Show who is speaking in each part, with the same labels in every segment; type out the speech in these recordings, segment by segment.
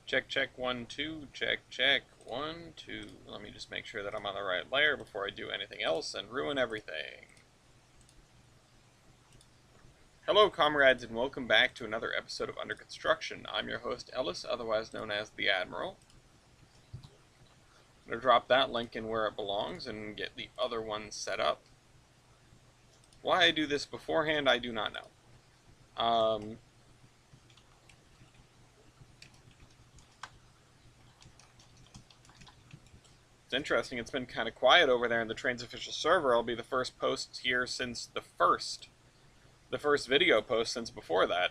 Speaker 1: Check, check, 1, 2, check, check, 1, 2. Let me just make sure that I'm on the right layer before I do anything else and ruin everything. Hello, comrades, and welcome back to another episode of Under Construction. I'm your host, Ellis, otherwise known as the Admiral. I'm going to drop that link in where it belongs and get the other one set up. Why I do this beforehand, I do not know. It's interesting, it's been kind of quiet over there in the Trainz official server. I'll be the first post here since the first video post since before that.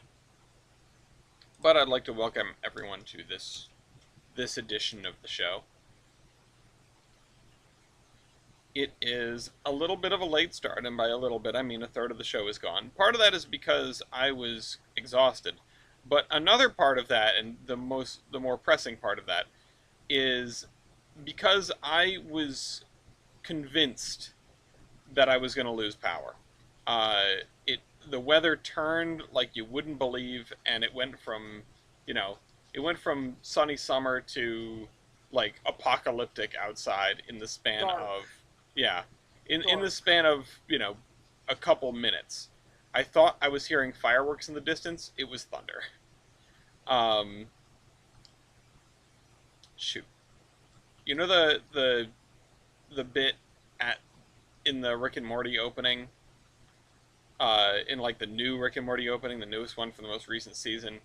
Speaker 1: But I'd like to welcome everyone to this edition of the show. It is a little bit of a late start, and by a little bit I mean a third of the show is gone. Part of that is because I was exhausted, but another part of that, and the more pressing part of that, is because I was convinced that I was going to lose power. The weather turned like you wouldn't believe, and it went from, sunny summer to like apocalyptic outside in the span
Speaker 2: Dark.
Speaker 1: of, in the span of, a couple minutes. I thought I was hearing fireworks in the distance. It was thunder. Shoot. You know the bit in the Rick and Morty opening, in like the new Rick and Morty opening, the newest one from the most recent season,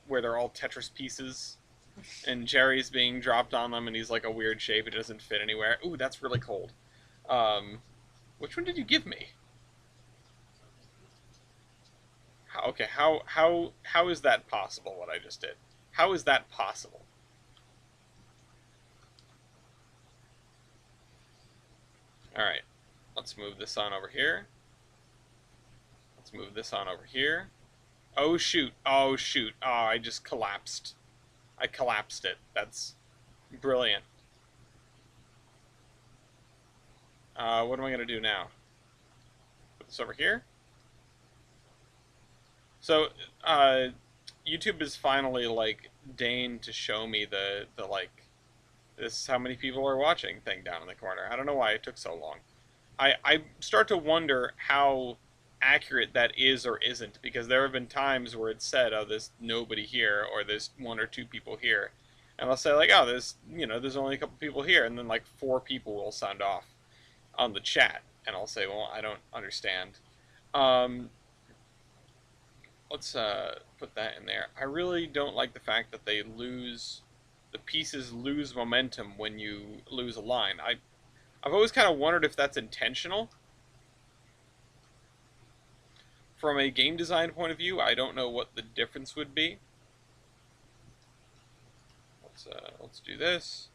Speaker 1: where they're all Tetris pieces, and Jerry's being dropped on them, and he's like a weird shape. It doesn't fit anywhere. Ooh, that's really cold. Which one did you give me? Okay, how is that possible? What I just did? How is that possible? Alright, let's move this on over here. Let's move this on over here. Oh shoot, oh shoot, oh I just collapsed. I collapsed it. That's brilliant. What am I going to do now? Put this over here. So, YouTube is finally, like, deigned to show me the this is how many people are watching thing down in the corner. I don't know why it took so long. I start to wonder how accurate that is or isn't, because there have been times where it's said, oh, there's nobody here, or there's 1 or 2 people here. And I'll say, like, oh, there's only a couple people here, and then, like, 4 people will sound off on the chat. And I'll say, well, I don't understand. Let's put that in there. I really don't like the fact that the pieces lose momentum when you lose a line. I've always kind of wondered if that's intentional. From a game design point of view, I don't know what the difference would be. Let's do this.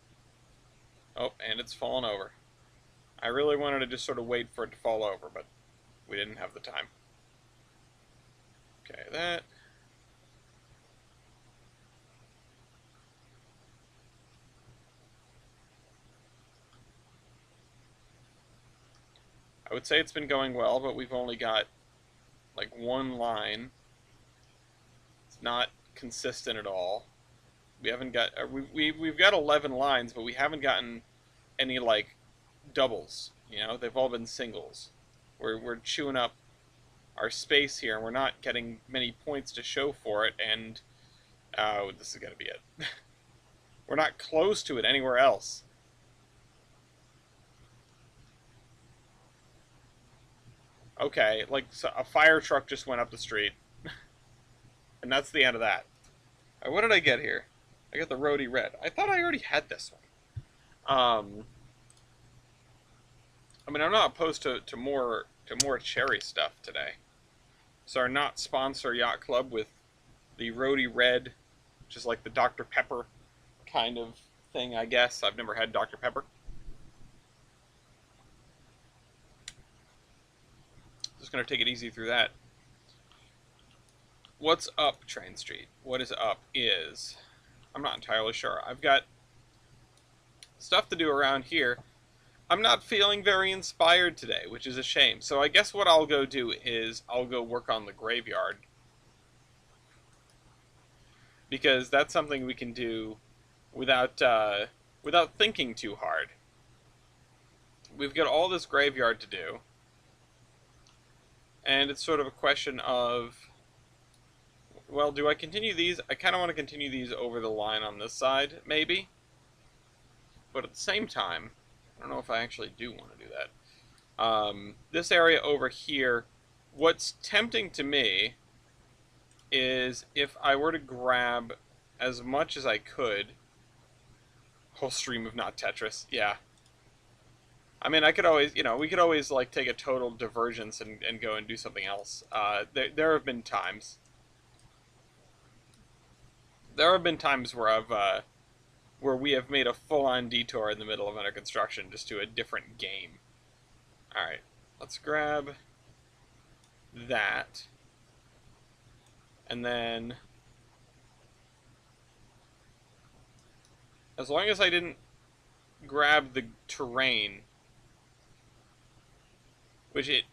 Speaker 1: Oh, and it's fallen over. I really wanted to just sort of wait for it to fall over, but we didn't have the time. Okay, that. I would say it's been going well, but we've only got like 1 line. It's not consistent at all. We haven't got we've got 11 lines, but we haven't gotten any like doubles. They've all been singles. We're chewing up our space here, and we're not getting many points to show for it. And oh, this is gonna be it. We're not close to it anywhere else. Okay, like so a fire truck just went up the street. And that's the end of that. What did I get here? I got the roadie red. I thought I already had this one. I mean, I'm not opposed to more cherry stuff today. So our not sponsor yacht club with the roadie red, which is like the Dr. Pepper kind of thing, I guess. I've never had Dr. Pepper. Just gonna take it easy through that. What's up, Train Street? What is up is, I'm not entirely sure. I've got stuff to do around here. I'm not feeling very inspired today, which is a shame. So I guess what I'll go do is I'll go work on the graveyard. because that's something we can do without without thinking too hard. We've got all this graveyard to do, and it's sort of a question of, well, do I continue these? I kind of want to continue these over the line on this side, maybe. But at the same time, I don't know if I actually do want to do that. This area over here, what's tempting to me is if I were to grab as much as I could. Whole stream of not Tetris, yeah. I mean, I could always, we could always, like, take a total divergence and go and do something else. There have been times. There have been times where we have made a full-on detour in the middle of under construction just to a different game. Alright, let's grab that. And then, as long as I didn't grab the terrain, which it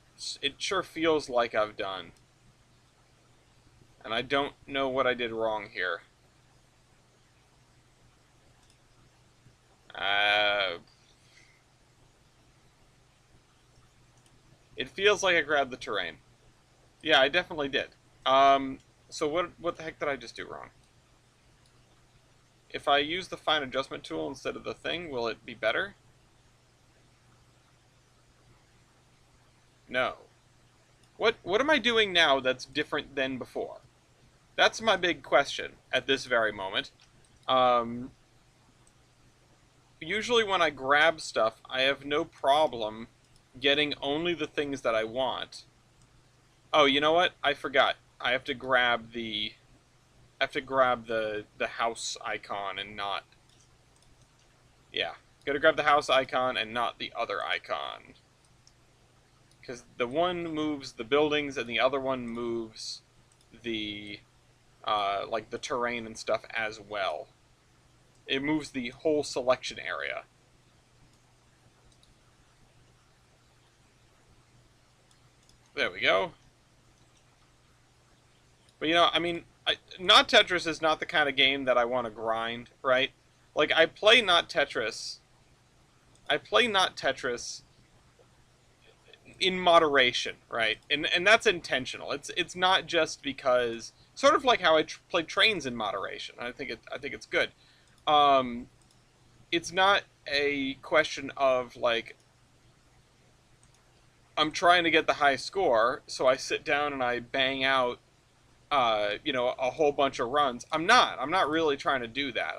Speaker 1: sure feels like I've done. And I don't know what I did wrong here. It feels like I grabbed the terrain. Yeah, I definitely did. So what the heck did I just do wrong? If I use the fine adjustment tool instead of the thing, will it be better? No. What am I doing now that's different than before? That's my big question at this very moment. Usually when I grab stuff, I have no problem getting only the things that I want. Oh, you know what? I forgot. I have to grab the house icon and not... Yeah. Gotta grab the house icon and not the other icon. Because the one moves the buildings and the other one moves the, like, the terrain and stuff as well. It moves the whole selection area. There we go. But, I mean, not Tetris is not the kind of game that I want to grind, right? Like, I play not Tetris in moderation, right? And that's intentional. It's not just because, sort of like how I play Trainz in moderation. I think it's good. It's not a question of, like, I'm trying to get the high score, so I sit down and I bang out a whole bunch of runs. I'm not really trying to do that.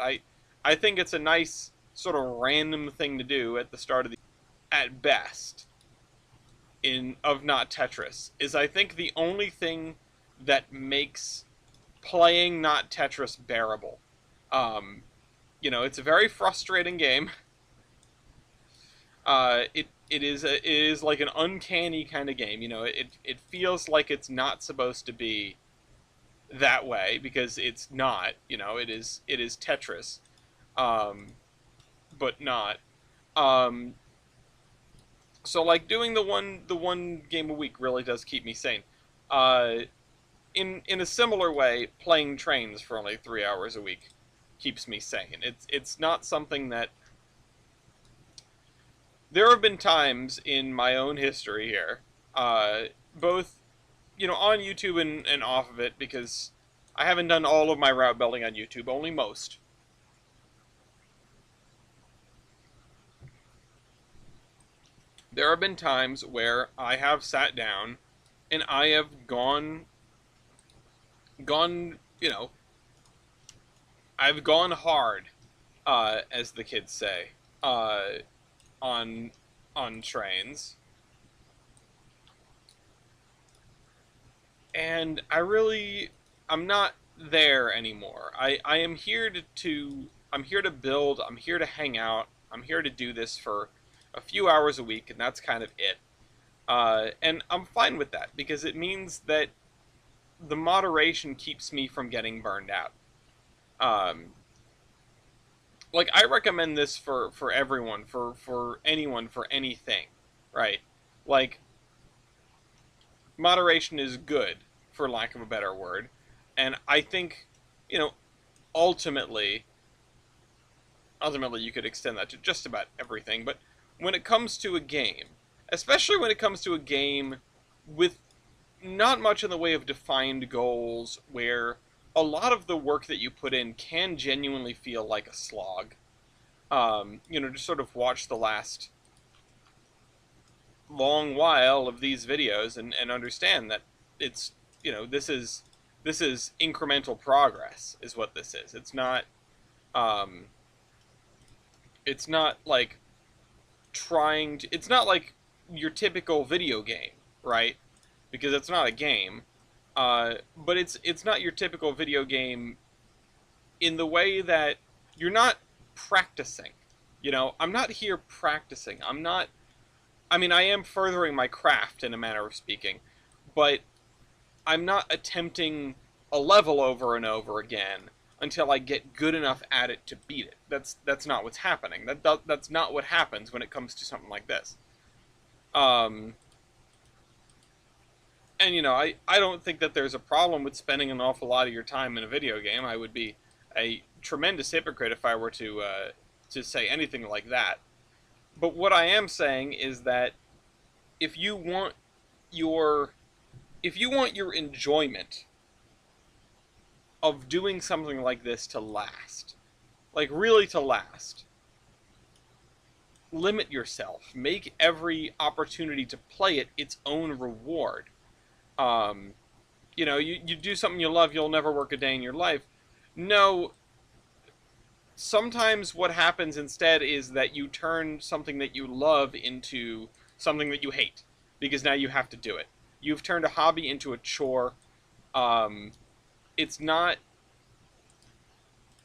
Speaker 1: I think it's a nice sort of random thing to do at the start of the, at best, of not Tetris, is I think the only thing that makes playing not Tetris bearable. It's a very frustrating game. It is like an uncanny kind of game. It feels like it's not supposed to be that way because it's not. It is Tetris, but not. So, like, doing the one game a week really does keep me sane. In a similar way, playing Trainz for only 3 hours a week keeps me sane. It's not something that... There have been times in my own history here, both, on YouTube and off of it, because I haven't done all of my route building on YouTube, only most. There have been times where I have sat down and I have gone, I've gone hard, as the kids say, on Trainz. And I'm not there anymore. I am here I'm here to build, I'm here to hang out, I'm here to do this for a few hours a week, and that's kind of it. And I'm fine with that, because it means that the moderation keeps me from getting burned out. Like, I recommend this for everyone, for anyone, for anything, right? Like, moderation is good, for lack of a better word. And I think, ultimately, ultimately you could extend that to just about everything. But when it comes to a game, especially when it comes to a game with not much in the way of defined goals, where a lot of the work that you put in can genuinely feel like a slog. Just sort of watch the last long while of these videos and understand that it's, this is incremental progress is what this is. Um, it's not like it's not like your typical video game, right? Because it's not a game. But it's not your typical video game in the way that you're not practicing. I'm not here practicing. I mean, I am furthering my craft in a manner of speaking, but I'm not attempting a level over and over again until I get good enough at it to beat it. That's not what's happening. That's not what happens when it comes to something like this. Um, and I don't think that there's a problem with spending an awful lot of your time in a video game. I would be a tremendous hypocrite if I were to say anything like that. But what I am saying is that if you want your if you want your enjoyment of doing something like this to last, like really to last, limit yourself. Make every opportunity to play it its own reward. Um, you do something you love, you'll never work a day in your life. No, sometimes what happens instead is that you turn something that you love into something that you hate because now you have to do it. You've turned a hobby into a chore. Um, it's not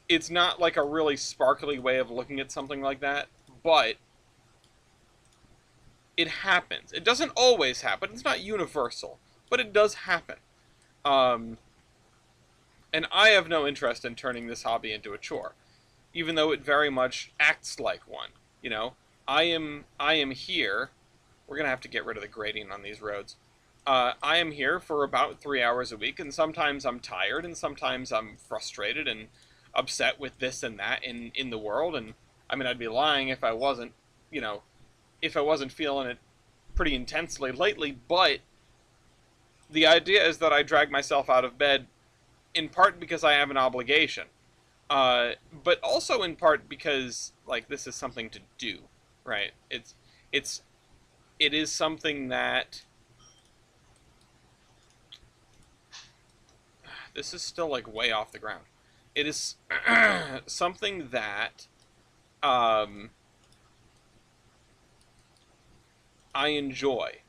Speaker 1: it's not like a really sparkly way of looking at something like that, but it happens. It doesn't always happen. It's not universal, but it does happen. Um, and I have no interest in turning this hobby into a chore, even though it very much acts like one. You know, I am here. We're gonna have to get rid of the grading on these roads. I am here for about 3 hours a week, and sometimes I'm tired, and sometimes I'm frustrated and upset with this and that in the world. And I mean, I'd be lying if I wasn't, you know, if I wasn't feeling it pretty intensely lately. But the idea is that I drag myself out of bed in part because I have an obligation, but also in part because like this is something to do, right? It's it is something that this is still like way off the ground. It is something that um, I enjoy,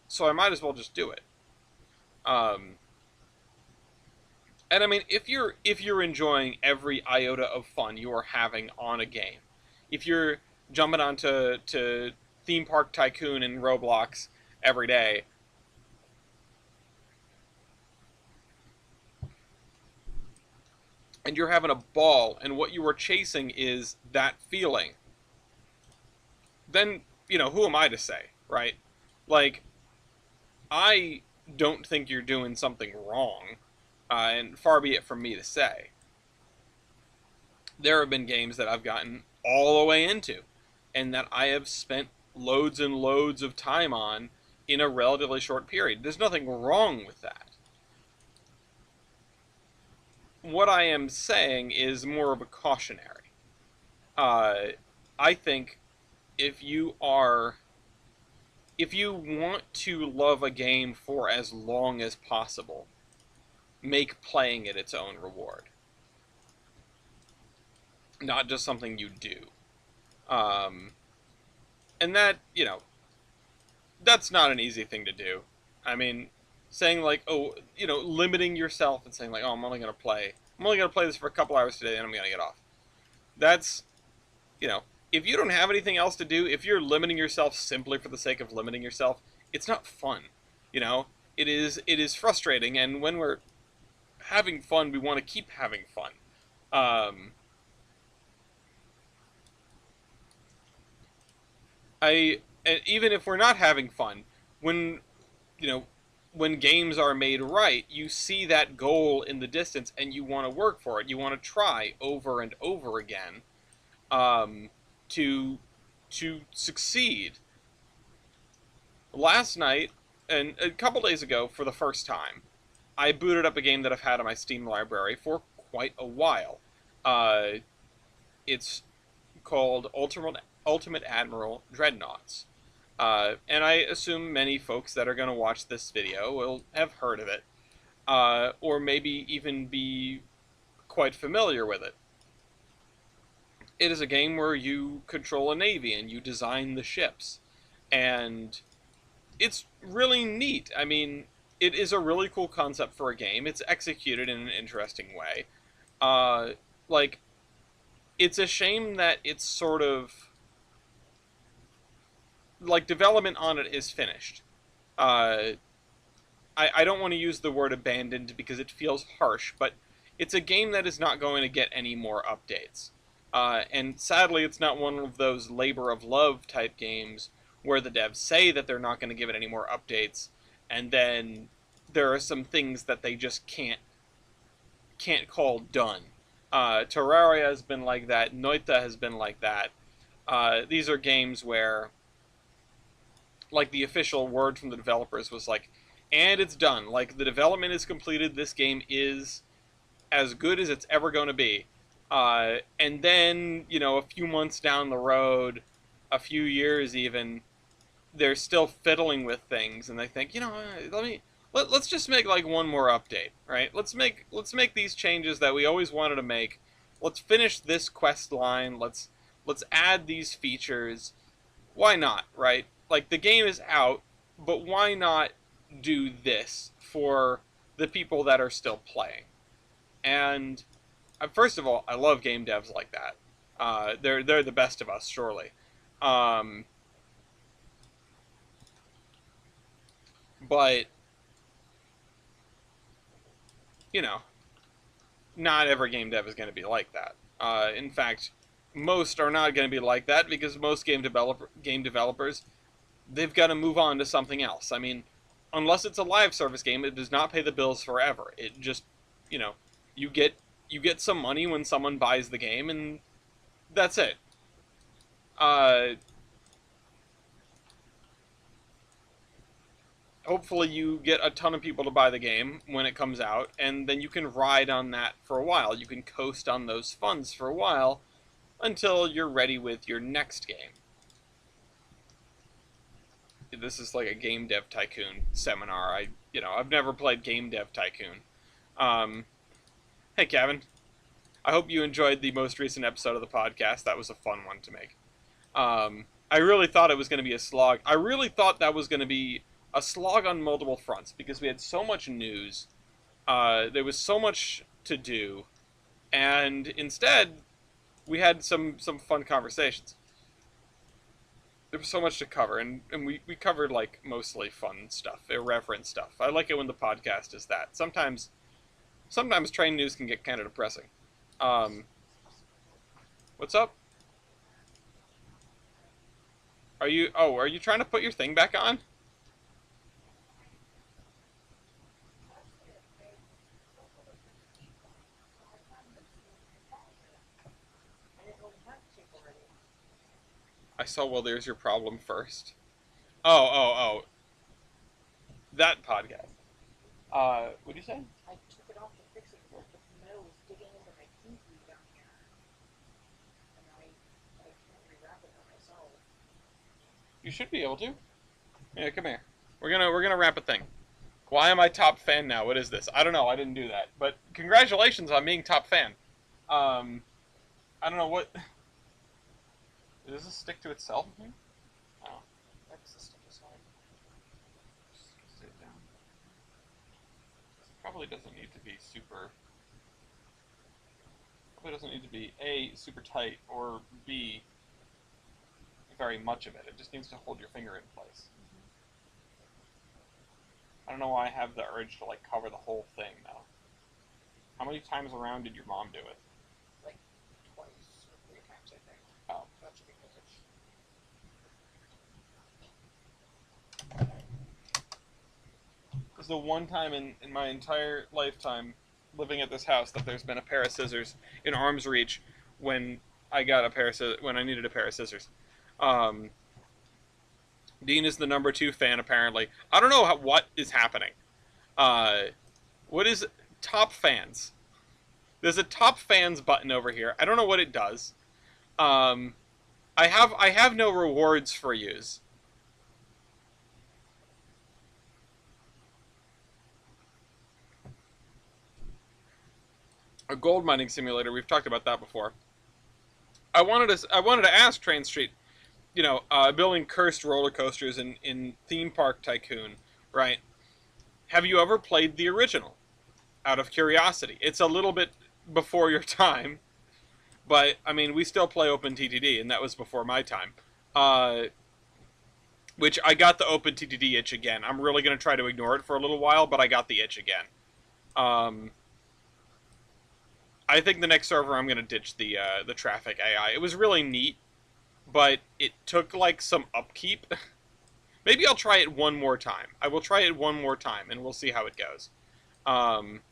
Speaker 1: so I might as well just do it. Um, and I mean, if you're enjoying every iota of fun you are having on a game, if you're jumping onto Theme Park Tycoon and Roblox every day, and you're having a ball, and what you are chasing is that feeling, then who am I to say, right? Like, I don't think you're doing something wrong, and far be it from me to say. There have been games that I've gotten all the way into, and that I have spent loads and loads of time on in a relatively short period. There's nothing wrong with that. What I am saying is more of a cautionary. Uh, I think if you are if you want to love a game for as long as possible, make playing it its own reward, not just something you do. Um, and that's not an easy thing to do. I mean, saying like, oh, limiting yourself and saying like, oh, I'm only gonna play this for a couple hours today, and I'm gonna get off. That's, you know, if you don't have anything else to do, if you're limiting yourself simply for the sake of limiting yourself, it's not fun. You know, it is frustrating, and when we're having fun, we want to keep having fun. Um, I and even if we're not having fun, when you know when games are made right, you see that goal in the distance and you want to work for it. You want to try over and over again, um, to succeed. Last night and a couple days ago, for the first time, I booted up a game that I've had on my Steam library for quite a while. Uh, it's called Ultimate Admiral Dreadnoughts. And I assume many folks that are going to watch this video will have heard of it, or maybe even be quite familiar with it. It is a game where you control a navy and you design the ships. And it's really neat. I mean, it is a really cool concept for a game. It's executed in an interesting way. Uh, like, it's a shame that it's sort of like development on it is finished. Uh, I don't want to use the word abandoned because it feels harsh, but it's a game that is not going to get any more updates. And sadly, it's not one of those labor of love type games where the devs say that they're not going to give it any more updates, and then there are some things that they just can't call done. Terraria has been like that. Noita has been like that. These are games where, like, the official word from the developers was like, and it's done. Like, the development is completed. This game is as good as it's ever going to be. And then, a few months down the road, a few years even, they're still fiddling with things, and they think, let's just make like one more update, right? Let's make these changes that we always wanted to make. Let's finish this quest line. Let's add these features. Why not, right? Like, the game is out, but why not do this for the people that are still playing? And first of all, I love game devs like that. They're the best of us, surely. Um, but you know, not every game dev is going to be like that. In fact, most are not going to be like that because most game developers, they've got to move on to something else. I mean, unless it's a live service game, it does not pay the bills forever. It just, you know, you get you get some money when someone buys the game, and that's it. Uh, Hopefully, you get a ton of people to buy the game when it comes out, and then you can ride on that for a while. You can coast on those funds for a while until you're ready with your next game. This is like a game dev tycoon seminar. I've never played game dev tycoon. Um, hey, Kevin. I hope you enjoyed the most recent episode of the podcast. That was a fun one to make. I really thought it was going to be a slog. I really thought that was going to be a slog on multiple fronts because we had so much news. There was so much to do, and instead, we had some fun conversations. There was so much to cover, and we covered like mostly fun stuff, irreverent stuff. I like it when the podcast is that. Sometimes train news can get kind of depressing. Um, what's up? Are you trying to put your thing back on? I saw, well, there's your problem first. Oh, that podcast. What do you say?
Speaker 2: I took it off to fix it because the metal was digging into my pinky down here, and I can't rewrap it by myself.
Speaker 1: You should be able to. Yeah, come here. We're gonna wrap a thing. Why am I top fan now? What is this? I don't know. I didn't do that. But congratulations on being top fan. Um, I don't know what. Does this stick to itself? Oh,
Speaker 2: That's the stick aside.
Speaker 1: just sit down. This probably doesn't need to be super. Probably doesn't need to be A, super tight, or B, very much of it. It just needs to hold your finger in place. I don't know why I have the urge to like cover the whole thing though. How many times around did your mom do it?
Speaker 2: Like twice or 3 times, I think.
Speaker 1: Oh.
Speaker 2: That should be good.
Speaker 1: This the one time in my entire lifetime living at this house that there's been a pair of scissors in arm's reach when I got a pair of when I needed a pair of scissors. Um, Dean is the number two fan apparently. I don't know what is happening. Uh, what is top fans? There's a top fans button over here. I don't know what it does. Um, I have no rewards for use. A gold mining simulator. We've talked about that before. I wanted to ask Train Street, building cursed roller coasters in Theme Park Tycoon, right? Have you ever played the original? Out of curiosity, it's a little bit before your time, but I mean, we still play OpenTTD, and that was before my time. Uh, which I got the OpenTTD itch again. I'm really gonna try to ignore it for a little while, but I got the itch again. Um, I think the next server I'm gonna ditch the traffic AI. It was really neat, but it took like some upkeep. Maybe I'll try it one more time. I will try it one more time, and we'll see how it goes. Um,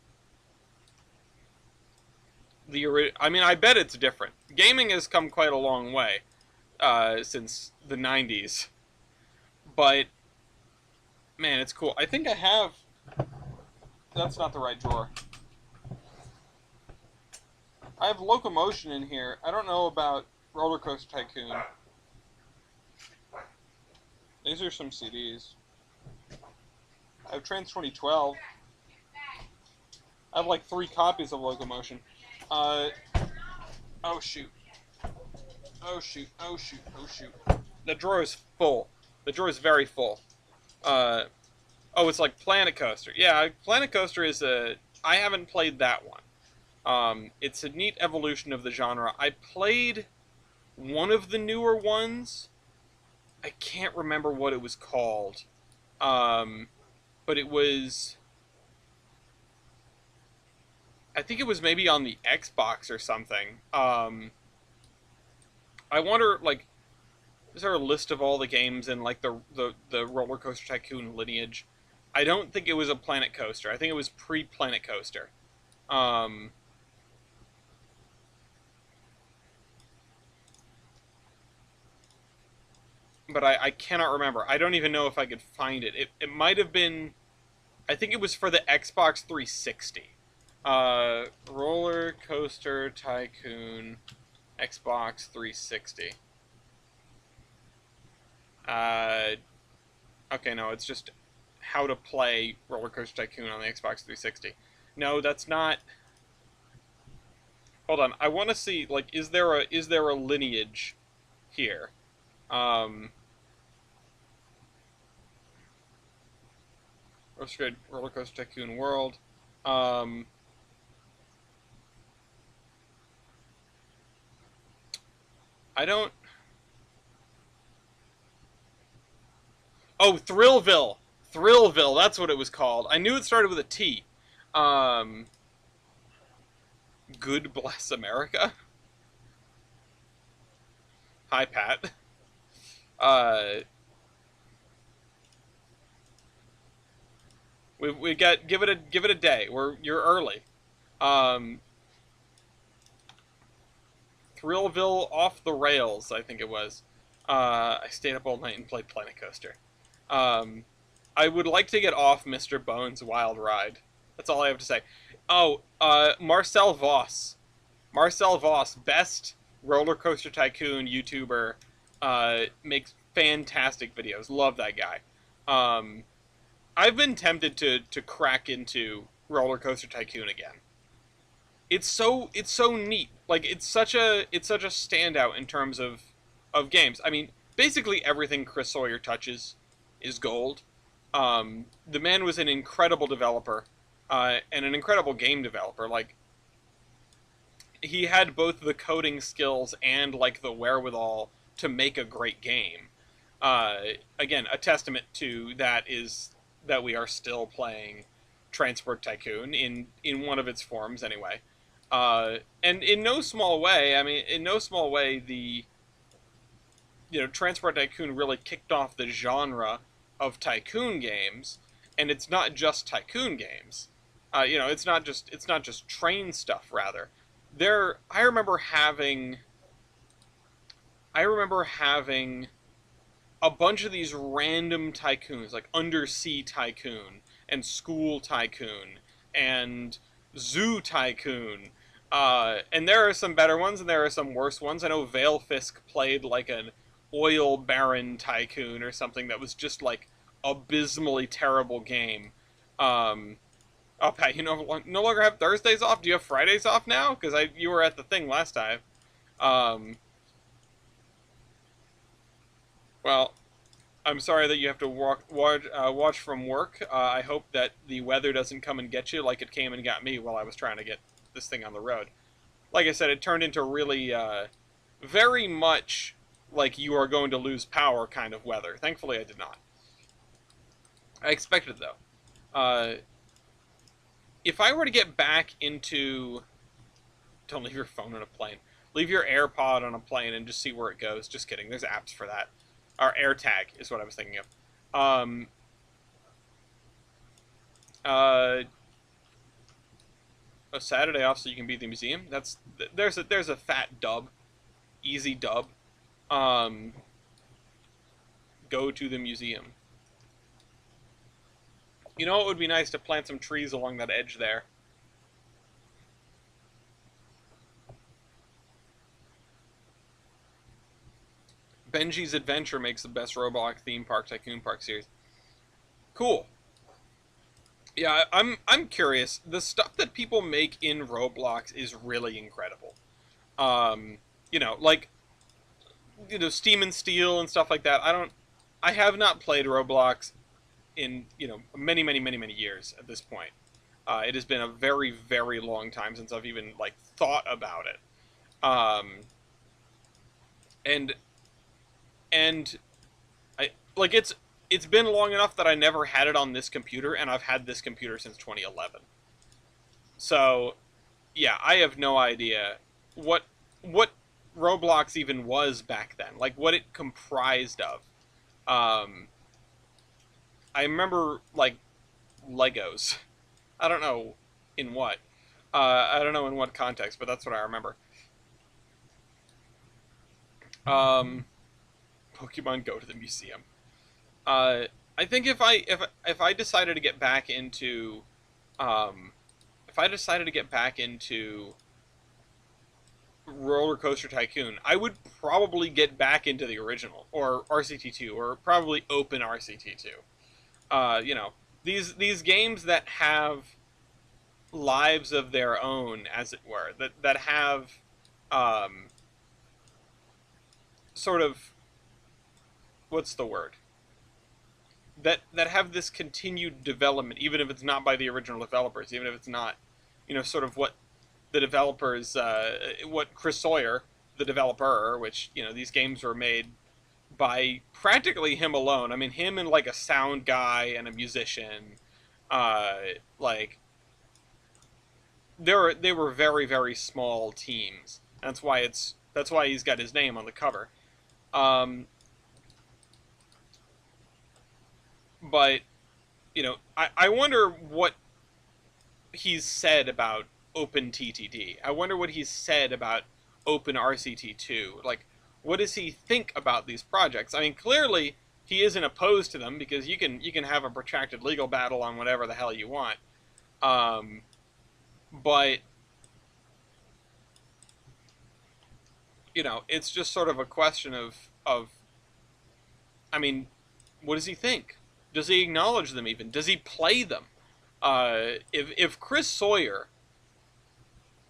Speaker 1: I mean, I bet it's different. Gaming has come quite a long way since the '90s, but man, it's cool. I think I have. That's not the right drawer. I have Locomotion in here. I don't know about Roller Coaster Tycoon. These are some CDs. I have Trainz 2012. I have like 3 copies of Locomotion. Oh shoot. Oh shoot. Oh shoot. Oh shoot. The drawer is full. The drawer is very full. Oh, it's like Planet Coaster. Yeah, Planet Coaster is a. I haven't played that one. It's a neat evolution of the genre. I played one of the newer ones. I can't remember what it was called. But it was. I think it was maybe on the Xbox or something. I wonder, like, is there a list of all the games in like the Roller Coaster Tycoon lineage? I don't think it was a Planet Coaster. I think it was pre-Planet Coaster. Um, but I cannot remember. I don't even know if I could find it. It might have been. I think it was for the Xbox 360. Roller Coaster Tycoon Xbox 360. Okay, no, it's just how to play Roller Coaster Tycoon on the Xbox 360. No, that's not. Hold on, I want to see, like, is there a lineage here? Um, Roller Coaster Tycoon World. Um, I don't. Oh, Thrillville. Thrillville. That's what it was called. I knew it started with a T. Um, Good Bless America. Hi, Pat. Uh, we got give it a day. You're early. Um, Thrillville off the rails. I think it was. I stayed up all night and played Planet Coaster. Um, I would like to get off Mr. Bones' Wild Ride. That's all I have to say. Oh, Marcel Voss. Marcel Voss, best roller coaster tycoon YouTuber, makes fantastic videos. Love that guy. Um, I've been tempted to crack into Roller Coaster Tycoon again. It's so neat. Like it's such a standout in terms of games. I mean, basically everything Chris Sawyer touches is gold. The man was an incredible developer, and an incredible game developer. Like he had both the coding skills and like the wherewithal to make a great game. Again, a testament to that is that we are still playing Transport Tycoon in one of its forms anyway. And in no small way, I mean, in no small way, Transport Tycoon really kicked off the genre of tycoon games, and it's not just tycoon games. It's not just train stuff. Rather, there I remember having a bunch of these random tycoons, like Undersea Tycoon and School Tycoon and Zoo Tycoon. And there are some better ones and there are some worse ones. I know Veilfisk played like an oil baron tycoon or something that was just like abysmally terrible game. Um, oh, Pat, you no longer have Thursdays off. Do you have Fridays off now? Because you were at the thing last time. Um, well, I'm sorry that you have to watch from work. I hope that the weather doesn't come and get you like it came and got me while I was trying to get this thing on the road. Like I said, it turned into really, very much like you are going to lose power kind of weather. Thankfully, I did not. I expected it, though. If I were to get back into... Don't leave your phone on a plane. Leave your AirPod on a plane and just see where it goes. Just kidding. There's apps for that. Or AirTag is what I was thinking of. Uh, a Saturday off so you can be at the museum. There's a fat dub, easy dub. Um, go to the museum. You know, it would be nice to plant some trees along that edge there. Benji's Adventure makes the best Roblox theme park tycoon park series. Cool. Yeah, I'm curious. The stuff that people make in Roblox is really incredible. Um, like Steam and Steel and stuff like that. I have not played Roblox in many many many many years at this point. It has been a very very long time since I've even like thought about it. Um, and and I like it's been long enough that I never had it on this computer, and I've had this computer since 2011. So yeah, I have no idea what what Roblox even was back then, like what it comprised of. Um, I remember like Legos. I don't know in what. I don't know in what context, but that's what I remember. Um, Pokemon Go to the museum. Uh, I think if I decided to get back into, um, if I decided to get back into Roller Coaster Tycoon, I would probably get back into the original or RCT2 or probably open RCT2. You know, these games that have lives of their own, as it were, that have um, sort of what's the word that have this continued development, even if it's not by the original developers, even if it's not, sort of what the developers, what Chris Sawyer, the developer, which these games were made by practically him alone. I mean, him and like a sound guy and a musician, uh, like they were very very small teams. That's why he's got his name on the cover. Um, but I wonder what he's said about Open TTD. I wonder what he's said about Open RCT2. Like, what does he think about these projects? I mean, clearly he isn't opposed to them because you can have a protracted legal battle on whatever the hell you want. Um, but it's just sort of a question of I mean, what does he think? Does he acknowledge them even? Does he play them? If Chris Sawyer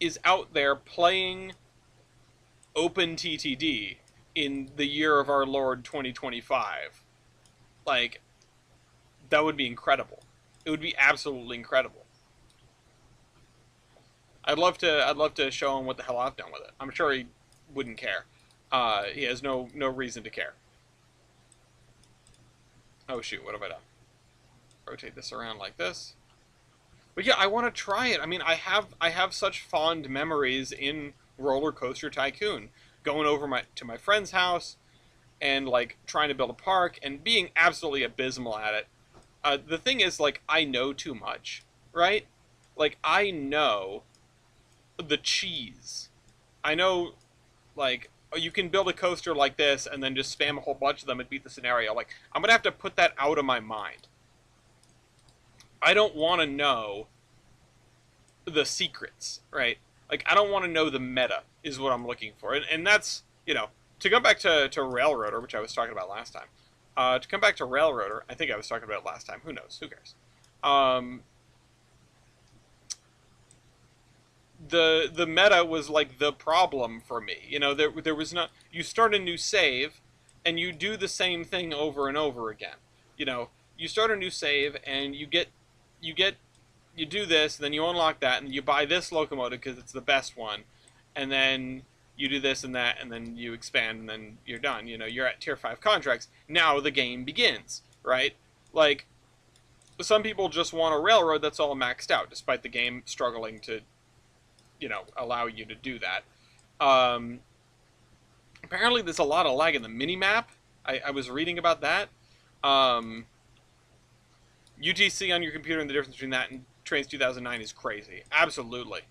Speaker 1: is out there playing Open TTD in the year of our Lord 2025, like that would be incredible. It would be absolutely incredible. I'd love to show him what the hell I've done with it. I'm sure he wouldn't care. He has no reason to care. Oh shoot, what have I done? Rotate this around like this. But yeah, I want to try it. I mean, I have such fond memories in Roller Coaster Tycoon, going over to my friend's house and like trying to build a park and being absolutely abysmal at it. The thing is, like, I know too much, right? Like, I know the cheese. I know, like, oh, you can build a coaster like this and then just spam a whole bunch of them and beat the scenario. Like, I'm gonna have to put that out of my mind. I don't want to know the secrets, right? Like, I don't want to know the meta, is what I'm looking for. And that's, to come back to Railroader, which I was talking about last time. To come back to Railroader, I think I was talking about it last time. Who knows? Who cares? Um, the meta was like the problem for me. There was not. You start a new save, and you do the same thing over and over again. You start a new save, and you do this, then you unlock that, and you buy this locomotive because it's the best one, and then you do this and that, and then you expand, and then you're done. You're at tier 5 contracts. Now the game begins, right? Like, some people just want a railroad that's all maxed out, despite the game struggling to, allow you to do that. Apparently there's a lot of lag in the mini-map. I was reading about that. UTC on your computer and the difference between that and Trainz 2009 is crazy. Absolutely.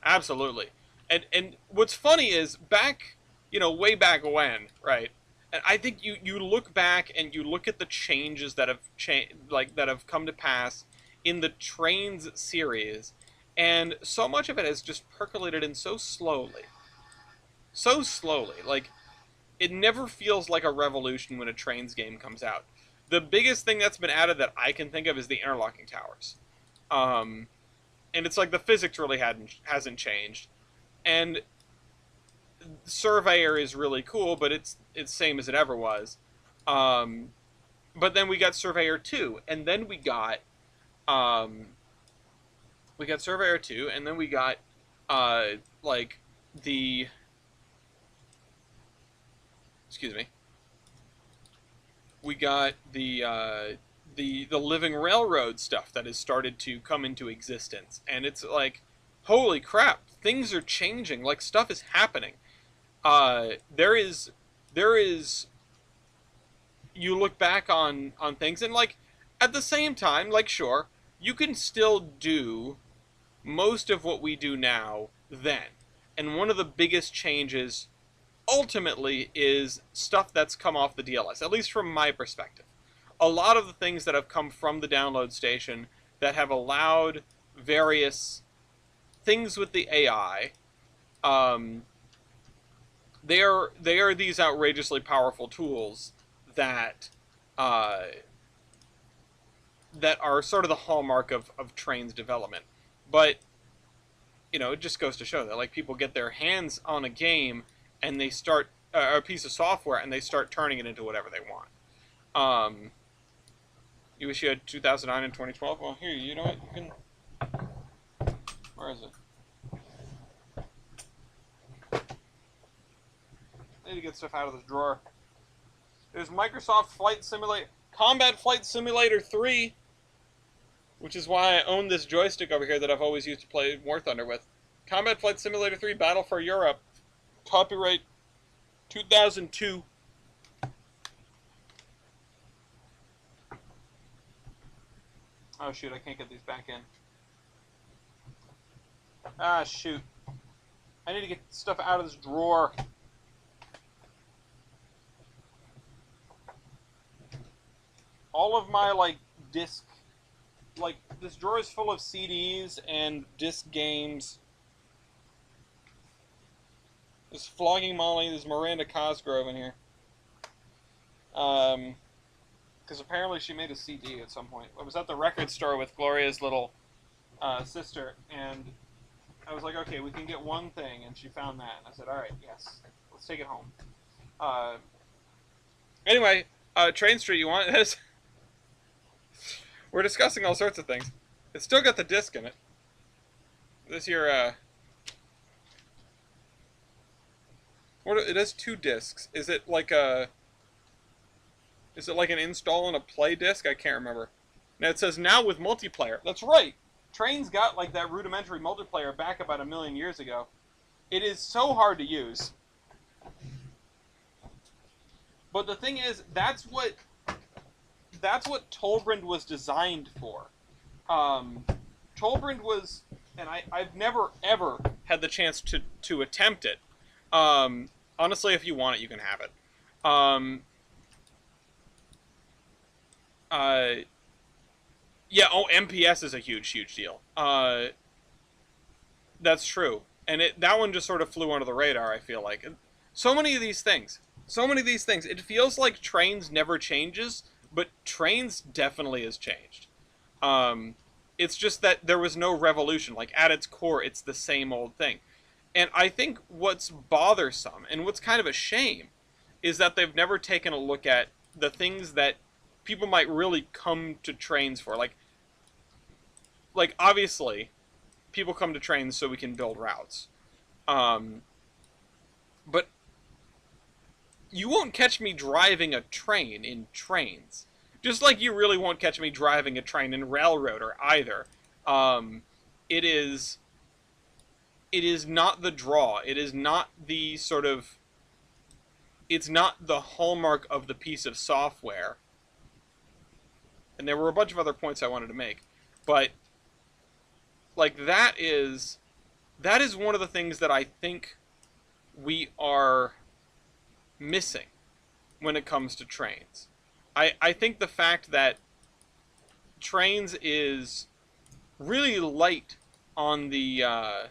Speaker 1: Absolutely. And what's funny is way back when, right? And I think you look back and you look at the changes that have that have come to pass in the Trainz series, and so much of it has just percolated in so slowly. So slowly. Like, it never feels like a revolution when a Trainz game comes out. The biggest thing that's been added that I can think of is the interlocking towers. And it's like the physics really hasn't changed. And Surveyor is really cool, but it's same as it ever was. But then we got Surveyor 2, and then we got Surveyor 2, and then we got like the excuse me. We got the living railroad stuff that has started to come into existence, and it's like, holy crap, things are changing. Like, stuff is happening. There is you look back on things, and like, at the same time, like, sure, you can still do most of what we do now then. And one of the biggest changes ultimately is stuff that's come off the DLS, at least from my perspective. A lot of the things that have come from the download station that have allowed various things with the AI, they are these outrageously powerful tools that that are sort of the hallmark of Trainz development. But it just goes to show that, like, people get their hands on a game and they start a piece of software and they start turning it into whatever they want. You wish you had 2009 and 2012? Well, here, you know what? You can. Where is it? I need to get stuff out of this drawer. There's Microsoft Flight Simulator, Combat Flight Simulator 3, which is why I own this joystick over here that I've always used to play War Thunder with. Combat Flight Simulator 3 Battle for Europe. Copyright 2002. Oh shoot, I can't get these back in. Ah shoot. I need to get stuff out of this drawer. All of my, like, disc... Like, this drawer is full of CDs and disc games. There's Flogging Molly, there's Miranda Cosgrove in here. Because apparently she made a CD at some point. I was at the record store with Gloria's little sister, and I was like, okay, we can get one thing, and she found that, and I said, alright, yes, let's take it home. Anyway, Train Street, you want this? We're discussing all sorts of things. It's still got the disc in it. This here, it has 2 discs. Is it like an install and a play disc? I can't remember. Now it says now with multiplayer. That's right. Trainz got like that rudimentary multiplayer back about 1 million years ago. It is so hard to use. But the thing is, that's what that's what Tolbrand was designed for. Um, Tolbrand was, and I've never ever had the chance to attempt it. Honestly, if you want it, you can have it. Um, uh, yeah. Oh, MPS is a huge deal. That's true, and that one just sort of flew under the radar. I feel like so many of these things, so many of these things. It feels like Trainz never changes, but Trainz definitely has changed. Um, it's just that there was no revolution. Like at its core, it's the same old thing. And I think what's bothersome and what's kind of a shame is that they've never taken a look at the things that people might really come to Trainz for. Like obviously, people come to Trainz so we can build routes. Um, but you won't catch me driving a train in Trainz. Just like you really won't catch me driving a train in Railroader either. Um, it is it is not the draw. It is not the sort of it's not the hallmark of the piece of software. And there were a bunch of other points I wanted to make, but like that is one of the things that I think we are missing when it comes to Trainz. I think the fact that Trainz is really light on the I'd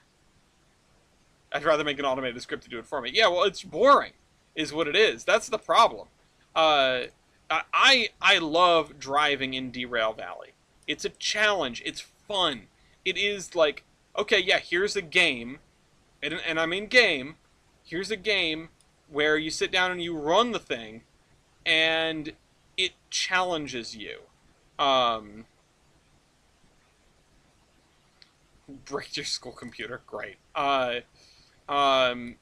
Speaker 1: rather make an automated script to do it for me. Yeah, well, it's boring, is what it is. That's the problem. Uh, I love driving in Derail Valley. It's a challenge. It's fun. It is like, okay, yeah, here's a game, and I mean game. Here's a game where you sit down and you run the thing, and it challenges you. Um, break your school computer, great. Um,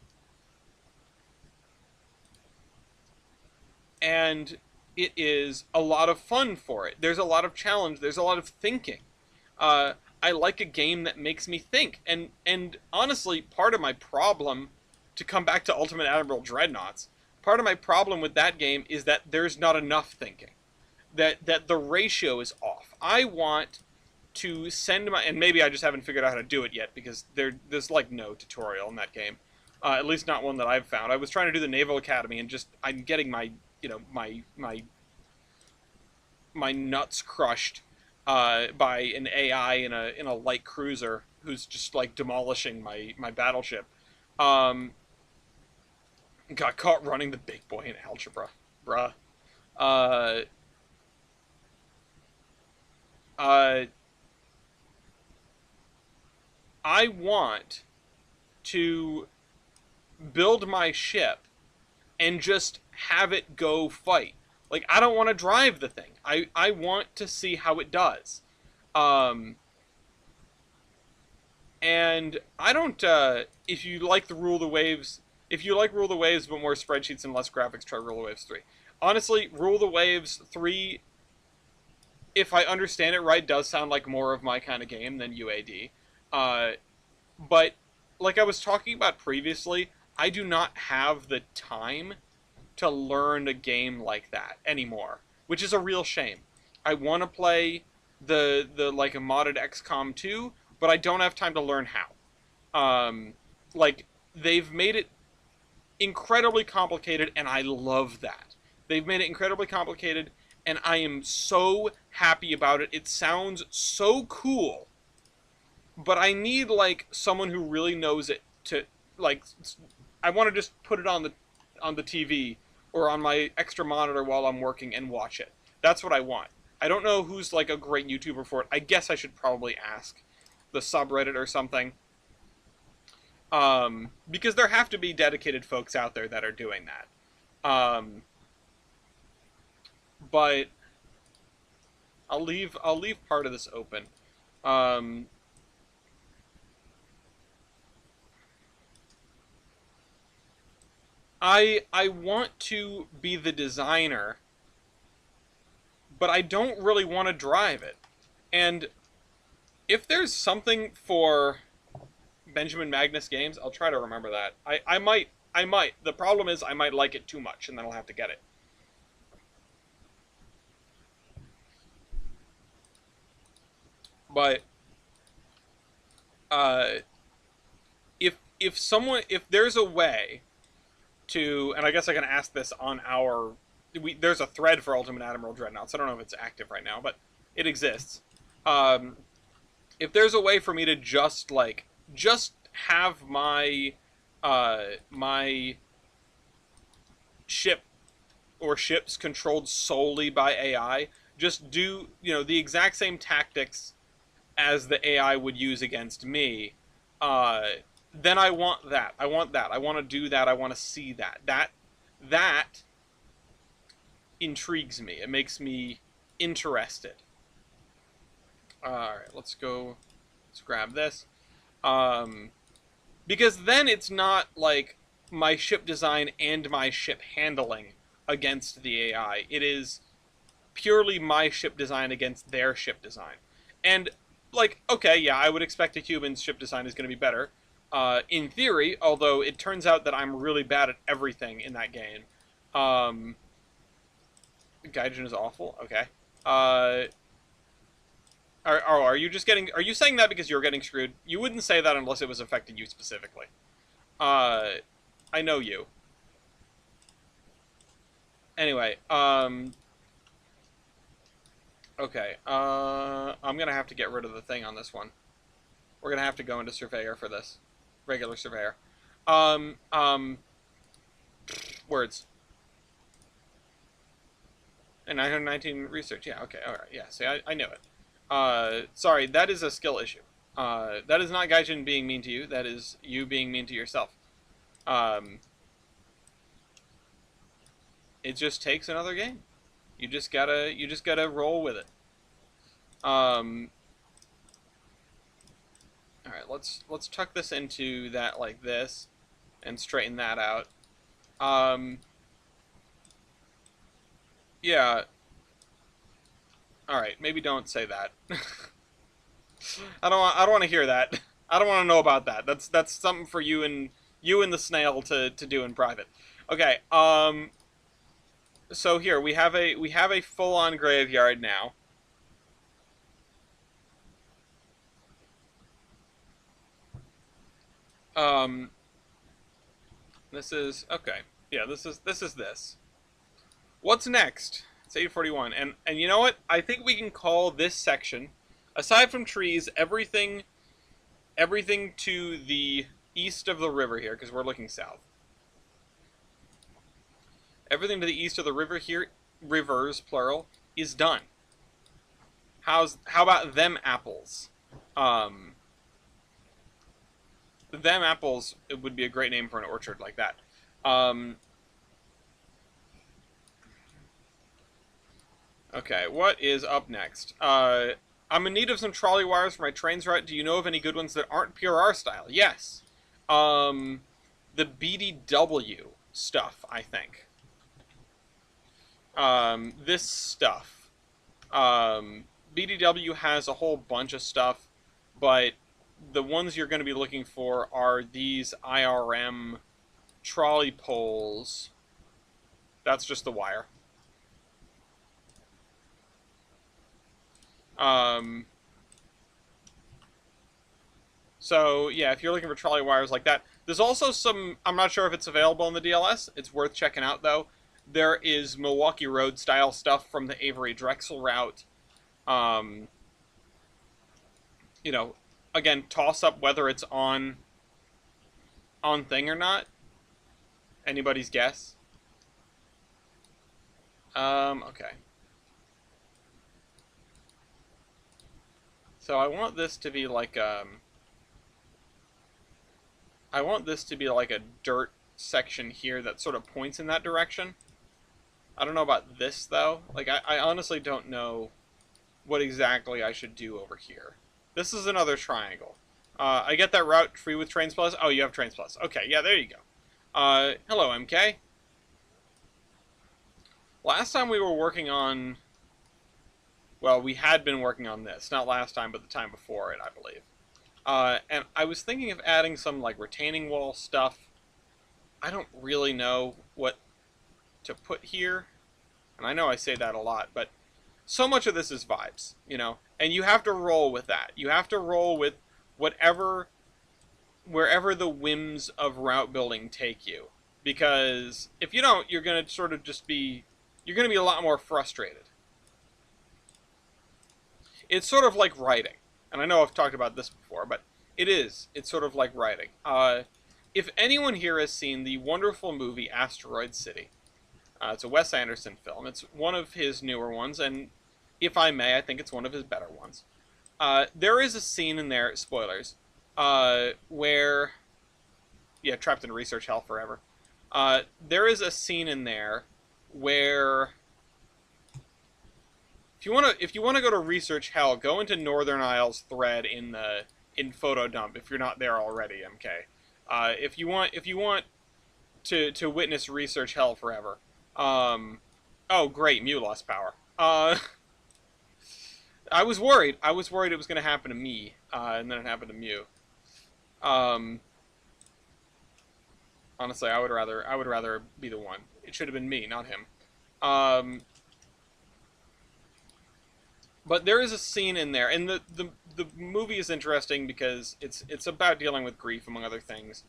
Speaker 1: and it is a lot of fun for it. There's a lot of challenge. There's a lot of thinking. I like a game that makes me think. And honestly, part of my problem, to come back to Ultimate Admiral Dreadnoughts, part of my problem with that game is that there's not enough thinking. That the ratio is off. I want to send my, and maybe I just haven't figured out how to do it yet because there's like no tutorial in that game, at least not one that I've found. I was trying to do the Naval Academy and just I'm getting my my nuts crushed by an AI in a light cruiser who's just like demolishing my battleship. Um, got caught running the big boy in algebra, bruh. Uh, uh, I want to build my ship and just have it go fight. Like I don't want to drive the thing. I want to see how it does. Um, and I don't. If you like the Rule the Waves, if you like Rule the Waves but more spreadsheets and less graphics, try Rule the Waves 3. Honestly, Rule the Waves 3, if I understand it right, does sound like more of my kind of game than UAD. Uh, but like I was talking about previously, I do not have the time to learn a game like that anymore, which is a real shame. I want to play the like a modded XCOM 2, but I don't have time to learn how. Like they've made it incredibly complicated, and I love that. They've made it incredibly complicated, and I am so happy about it. It sounds so cool, but I need like someone who really knows it to like. I want to just put it on the TV or on my extra monitor while I'm working and watch it. That's what I want. I don't know who's like a great YouTuber for it. I guess I should probably ask the subreddit or something. Because there have to be dedicated folks out there that are doing that. But I'll leave part of this open. Um, I want to be the designer, but I don't really want to drive it. And if there's something for Benjamin Magnus games, I'll try to remember that. I might. The problem is I might like it too much, and then I'll have to get it. But uh, if there's a way to, and I guess I can ask this on our, there's a thread for Ultimate Admiral Dreadnoughts. I don't know if it's active right now, but it exists. Um, if there's a way for me to just have my ship or ships controlled solely by AI, just do the exact same tactics as the AI would use against me, uh, then I want that. I want that. I want to do that. I want to see that. That intrigues me. It makes me interested. All right, let's go. Let's grab this. Um, because then it's not like my ship design and my ship handling against the AI. It is purely my ship design against their ship design. And, like, okay, yeah, I would expect a human's ship design is going to be better. In theory, although it turns out that I'm really bad at everything in that game. Um, Gaijin is awful. Okay. Are you just getting? Are you saying that because you're getting screwed? You wouldn't say that unless it was affecting you specifically. Uh, I know you. Anyway, okay. I'm gonna have to get rid of the thing on this one. We're gonna have to go into Surveyor for this. Regular Surveyor. Um, um, words. And 919 research. Yeah, okay, alright. Yeah, see, I knew it. Sorry, that is a skill issue. That is not Gaijin being mean to you. That is you being mean to yourself. Um, it just takes another game. You just gotta roll with it. Um, all right, let's tuck this into that like this, and straighten that out. Um, yeah. All right, maybe don't say that. I don't want to hear that. I don't want to know about that. That's something for you and the snail to do in private. Okay. So here we have a full-on graveyard now. Um, this is okay. Yeah, this. What's next? It's 8:41, and you know what? I think we can call this section, aside from trees, everything to the east of the river here, because we're looking south. Everything to the east of the river here, rivers plural, is done. How about them apples? Um, them apples, it would be a great name for an orchard like that. Um, okay, what is up next? I'm in need of some trolley wires for my Trainz route. Do you know of any good ones that aren't pure R style? Yes. Um, the BDW stuff, I think. This stuff. BDW has a whole bunch of stuff, but the ones you're going to be looking for are these IRM trolley poles. That's just the wire. Um, so, yeah, if you're looking for trolley wires like that, there's also some, I'm not sure if it's available in the DLS. It's worth checking out, though. There is Milwaukee Road style stuff from the Avery Drexel route. Um, you know, again, toss up whether it's on thing or not. Anybody's guess? Okay. So I want this to be like a dirt section here that sort of points in that direction. I don't know about this though. Like I honestly don't know what exactly I should do over here. This is another triangle. I get that route free with Trainz Plus. Oh, you have Trainz Plus. Okay, yeah, there you go. Hello, MK. Last time we were working on... Well, we had been working on this. Not last time, but the time before it, I believe. And I was thinking of adding some, like, retaining wall stuff. I don't really know what to put here. And I know I say that a lot, but so much of this is vibes, you know, and you have to roll with that. You have to roll with whatever, wherever the whims of route building take you, because if you don't, you're gonna sort of just be, you're gonna be a lot more frustrated. It's sort of like writing, and I know I've talked about this before, but it is. It's sort of like writing. If anyone here has seen the wonderful movie Asteroid City, it's a Wes Anderson film. It's one of his newer ones, and if I may, I think it's one of his better ones. There is a scene in there, spoilers, where, yeah, trapped in research hell forever. There is a scene in there where if you wanna go to research hell, go into Northern Isles thread in photo dump if you're not there already, MK. If you want to witness research hell forever. Oh great, Mew lost power. I was worried. I was worried it was going to happen to me, and then it happened to Mew. Um, Honestly, I would rather be the one. It should have been me, not him. Um, but there is a scene in there, and the movie is interesting because it's about dealing with grief among other things.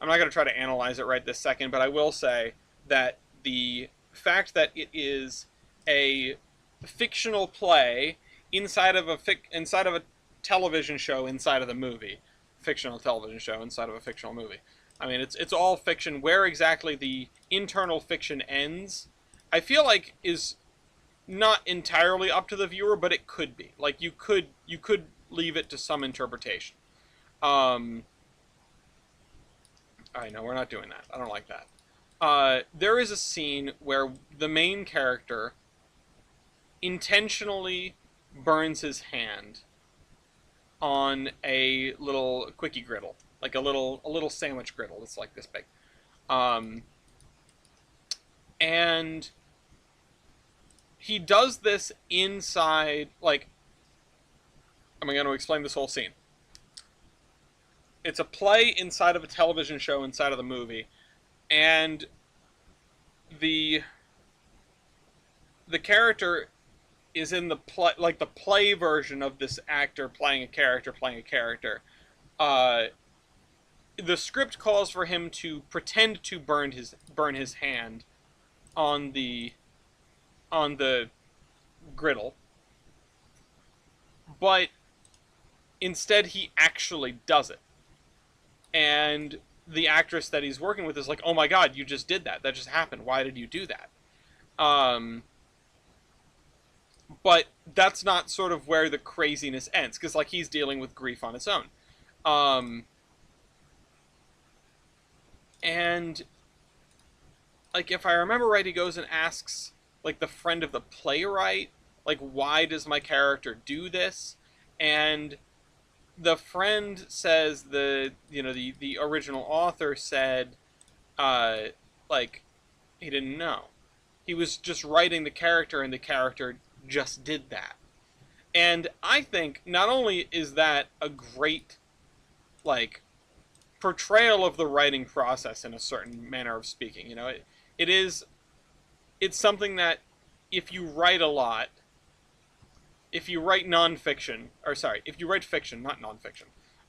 Speaker 1: I'm not going to try to analyze it right this second, but I will say that the fact that it is a fictional play inside of a television show inside of the movie, fictional television show inside of a fictional movie. I mean, it's all fiction. Where exactly the internal fiction ends, I feel like is not entirely up to the viewer, but it could be. Like you could leave it to some interpretation. Um, I know we're not doing that. I don't like that. There is a scene where the main character intentionally burns his hand on a little quickie griddle, like a little sandwich griddle that's like this big. Um, and he does this inside, like, am I going to explain this whole scene? It's a play inside of a television show inside of the movie, and the the character is in the play, like the play version of this actor playing a character playing a character. Uh, the script calls for him to pretend to burn his hand on the griddle, but instead he actually does it. And the actress that he's working with is like, "Oh my god, you just did that. That just happened. Why did you do that?" Um, but that's not sort of where the craziness ends, because like he's dealing with grief on his own. Um, and like if I remember right, he goes and asks like the friend of the playwright, like, "Why does my character do this?" And the friend says, the original author said, uh like, he didn't know. He was just writing the character, and the character just did that. And I think not only is that a great, like, portrayal of the writing process in a certain manner of speaking, it is, it's something that if you write a lot, if you write nonfiction, or sorry, if you write fiction, not nonfiction,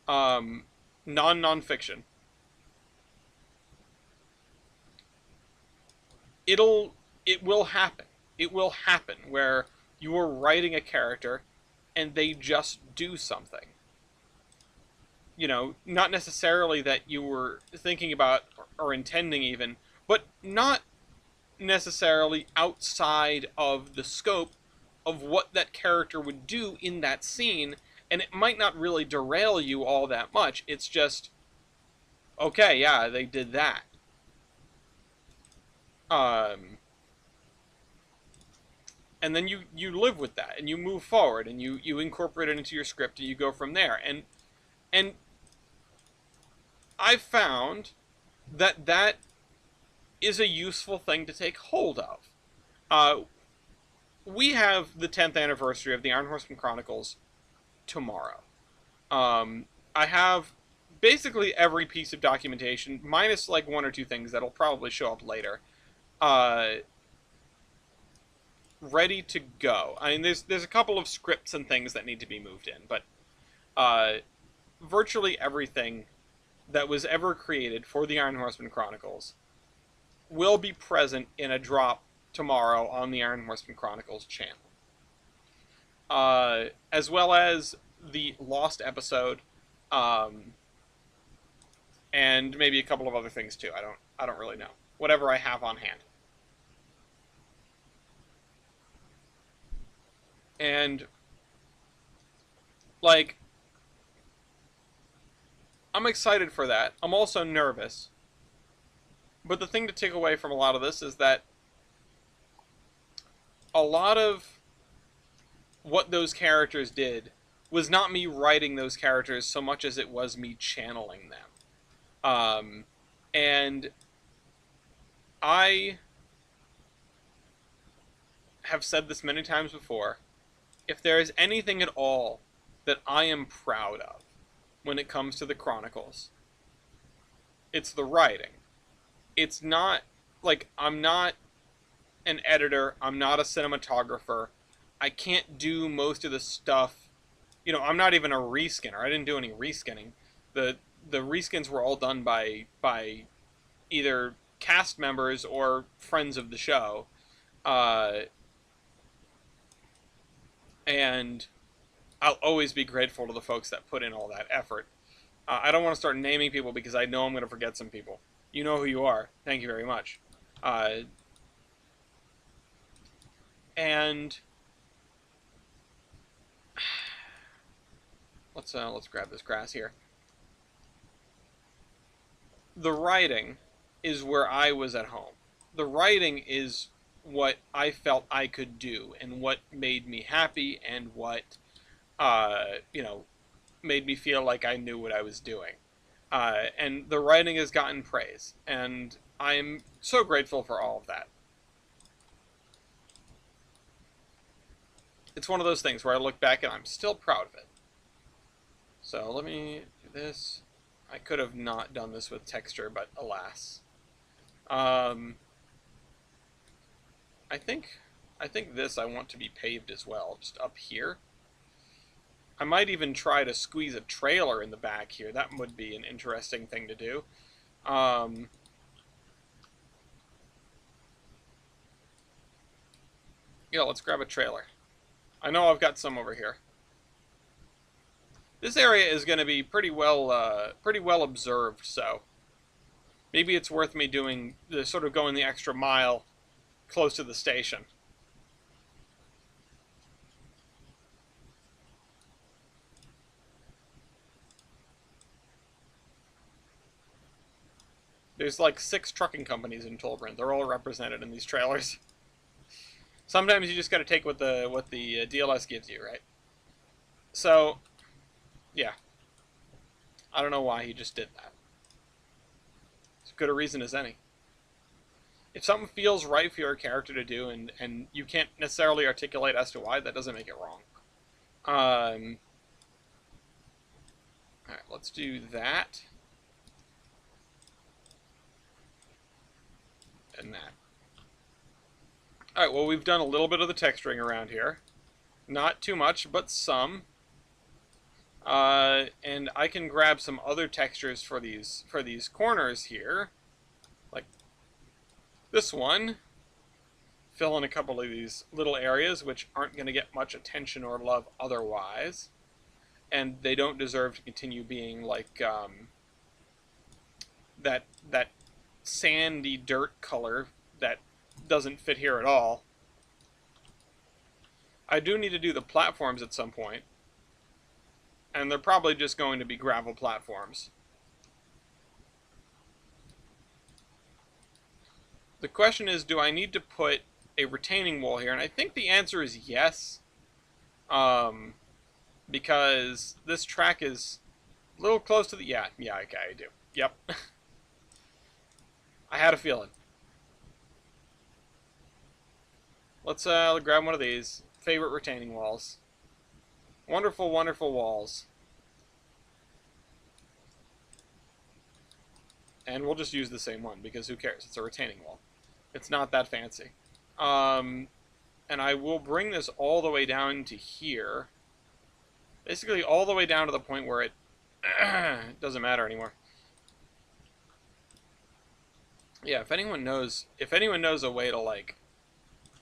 Speaker 1: um, non-nonfiction, it will happen. It will happen where you are writing a character and they just do something. Not necessarily that you were thinking about or intending even, but not necessarily outside of the scope of what that character would do in that scene, and it might not really derail you all that much. It's just, okay, yeah, they did that. Um, and then you live with that, and you move forward, and you incorporate it into your script, and you go from there. And I've found that that is a useful thing to take hold of. Uh, we have the 10th anniversary of the Iron Horseman Chronicles tomorrow. I have basically every piece of documentation, minus like one or two things that'll probably show up later, uh, ready to go. I mean, there's a couple of scripts and things that need to be moved in, but uh, virtually everything that was ever created for the Iron Horseman Chronicles will be present in a drop tomorrow on the Iron Horseman Chronicles channel, as well as the Lost episode, um, and maybe a couple of other things too. I don't really know. Whatever I have on hand. And like I'm excited for that. I'm also nervous. But the thing to take away from a lot of this is that a lot of what those characters did was not me writing those characters so much as it was me channeling them. And I have said this many times before. If there is anything at all that I am proud of when it comes to the Chronicles, it's the writing. It's not like I'm not an editor, I'm not a cinematographer. I can't do most of the stuff. I'm not even a reskinner. I didn't do any reskinning. The the reskins were all done by either cast members or friends of the show. Uh, and I'll always be grateful to the folks that put in all that effort. I don't want to start naming people because I know I'm going to forget some people. You know who you are. Thank you very much. Uh, and let's grab this grass here. The writing is where I was at home. The writing is what I felt I could do and what made me happy and what uh, you know made me feel like I knew what I was doing. And the writing has gotten praise, and I'm so grateful for all of that. It's one of those things where I look back and I'm still proud of it. So let me do this. I could have not done this with texture, but alas. Um, I think I think this I want to be paved as well, just up here. I might even try to squeeze a trailer in the back here. That would be an interesting thing to do. Um, yeah, let's grab a trailer. I know I've got some over here. This area is going to be pretty well observed, so maybe it's worth me doing the sort of going the extra mile close to the station. There's like 6 trucking companies in Tolbrand. They're all represented in these trailers. Sometimes you just got to take what the DLS gives you, right? So, yeah. I don't know why he just did that. As good a reason as any. If something feels right for your character to do and you can't necessarily articulate as to why, that doesn't make it wrong. Alright, let's do that. And that. Alright, well, we've done a little bit of the texturing around here. Not too much, but some. And I can grab some other textures for these corners here. Like this one. Fill in a couple of these little areas which aren't going to get much attention or love otherwise. And they don't deserve to continue being like that sandy dirt color that doesn't fit here at all. I do need to do the platforms at some point, and they're probably just going to be gravel platforms. The question is, do I need to put a retaining wall here? And I think the answer is yes, because this track is a little close to the... Yeah, okay, I do. Yep. I had a feeling. Let's grab one of these. Favorite retaining walls. Wonderful, wonderful walls. And we'll just use the same one, because who cares? It's a retaining wall. It's not that fancy. And I will bring this all the way down to here. Basically all the way down to the point where it doesn't matter anymore. Yeah, if anyone knows a way to like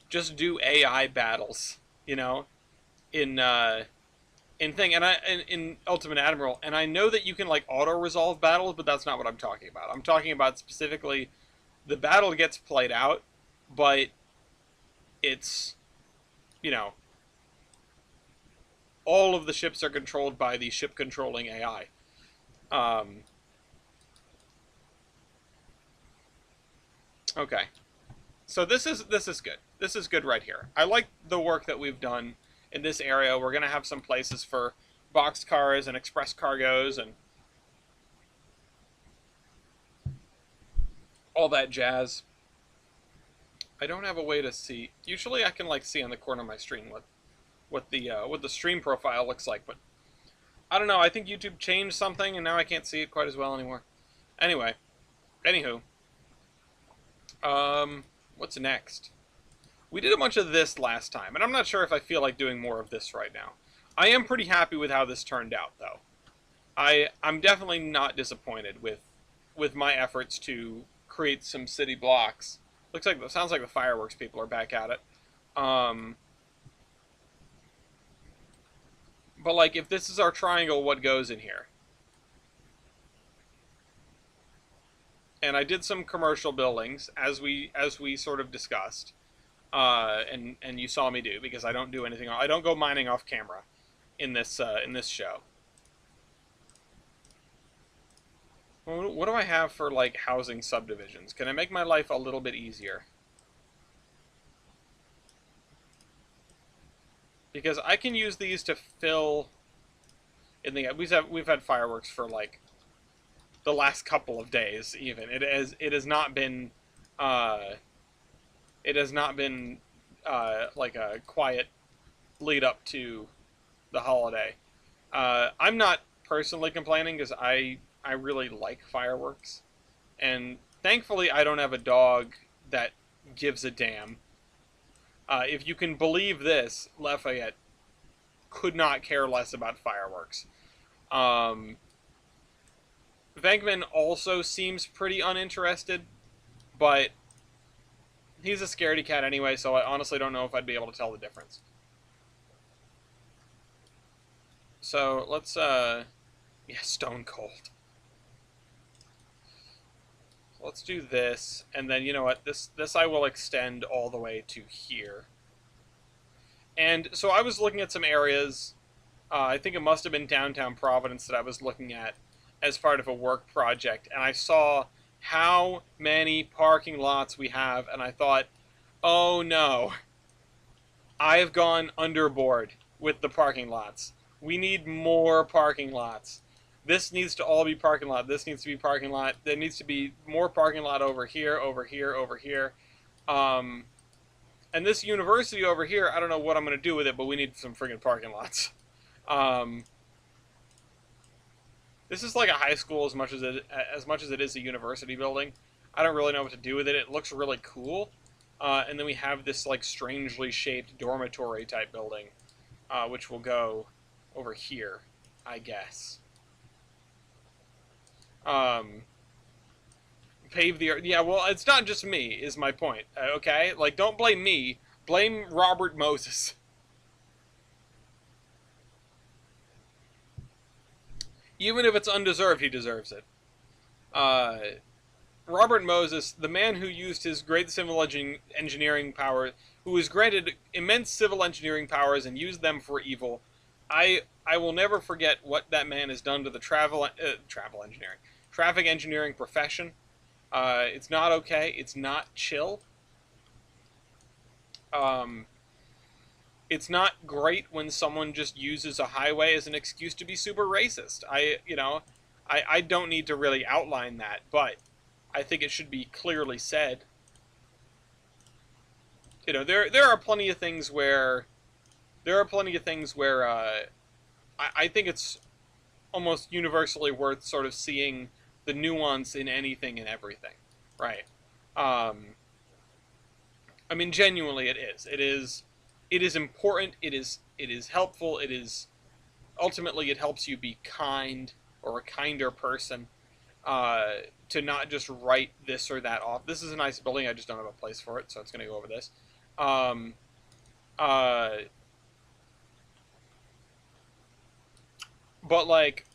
Speaker 1: just do AI battles, you know, in thing and in Ultimate Admiral, and I know that you can like auto resolve battles, but that's not what I'm talking about. I'm talking about specifically the battle gets played out, but it's, you know, all of the ships are controlled by the ship controlling AI. Um, okay, so this is good. This is good right here. I like the work that we've done in this area. We're gonna have some places for boxcars and express cargoes and all that jazz. I don't have a way to see. Usually, I can like see on the corner of my screen what the stream profile looks like, but I don't know. I think YouTube changed something, and now I can't see it quite as well anymore. Anyway, anywho, what's next? We did a bunch of this last time, and I'm not sure if I feel like doing more of this right now. I am pretty happy with how this turned out, though. I'm definitely not disappointed with my efforts to create some city blocks. Sounds like the fireworks people are back at it. Um, but like, if this is our triangle, what goes in here? And I did some commercial buildings as we sort of discussed, and you saw me do, because I don't do anything. I don't go mining off camera in this show. What do I have for like housing subdivisions? Can I make my life a little bit easier? Because I can use these to fill in the we've had fireworks for like the last couple of days. Even it has not been uh, it has not been like a quiet lead up to the holiday. I'm not personally complaining because I really like fireworks, and thankfully I don't have a dog that gives a damn. If you can believe this, Lafayette could not care less about fireworks. Um, Venkman also seems pretty uninterested, but he's a scaredy cat anyway, so I honestly don't know if I'd be able to tell the difference. So let's, yeah, stone cold. Let's do this, and then you know what? This I will extend all the way to here. And so I was looking at some areas. I think it must have been downtown Providence that I was looking at as part of a work project, and I saw how many parking lots we have, and I thought, oh no, I have gone underboard with the parking lots. We need more parking lots. This needs to all be parking lot. This needs to be parking lot. There needs to be more parking lot over here, over here, over here. Um, and this university over here, I don't know what I'm going to do with it, but we need some friggin' parking lots. Um, this is like a high school as much as it is a university building. I don't really know what to do with it. It looks really cool. And then we have this like strangely shaped dormitory type building, which will go over here, I guess. Um, Pave the earth. Yeah, well, it's not just me, is my point. Okay, like don't blame me. Blame Robert Moses. Even if it's undeserved, he deserves it. Uh, Robert Moses, the man who used his great civil engineering power, who was granted immense civil engineering powers and used them for evil. I will never forget what that man has done to the traffic engineering profession. It's not okay. It's not chill. Um, it's not great when someone just uses a highway as an excuse to be super racist. I don't need to really outline that, but I think it should be clearly said. There are plenty of things where I think it's almost universally worth sort of seeing the nuance in anything and everything, right? Um, I mean, genuinely, it is. It is. it is important. It is helpful. It is ultimately it helps you be kind or a kinder person. To not just write this or that off. This is a nice building. I just don't have a place for it, so it's going to go over this. Um, uh, but like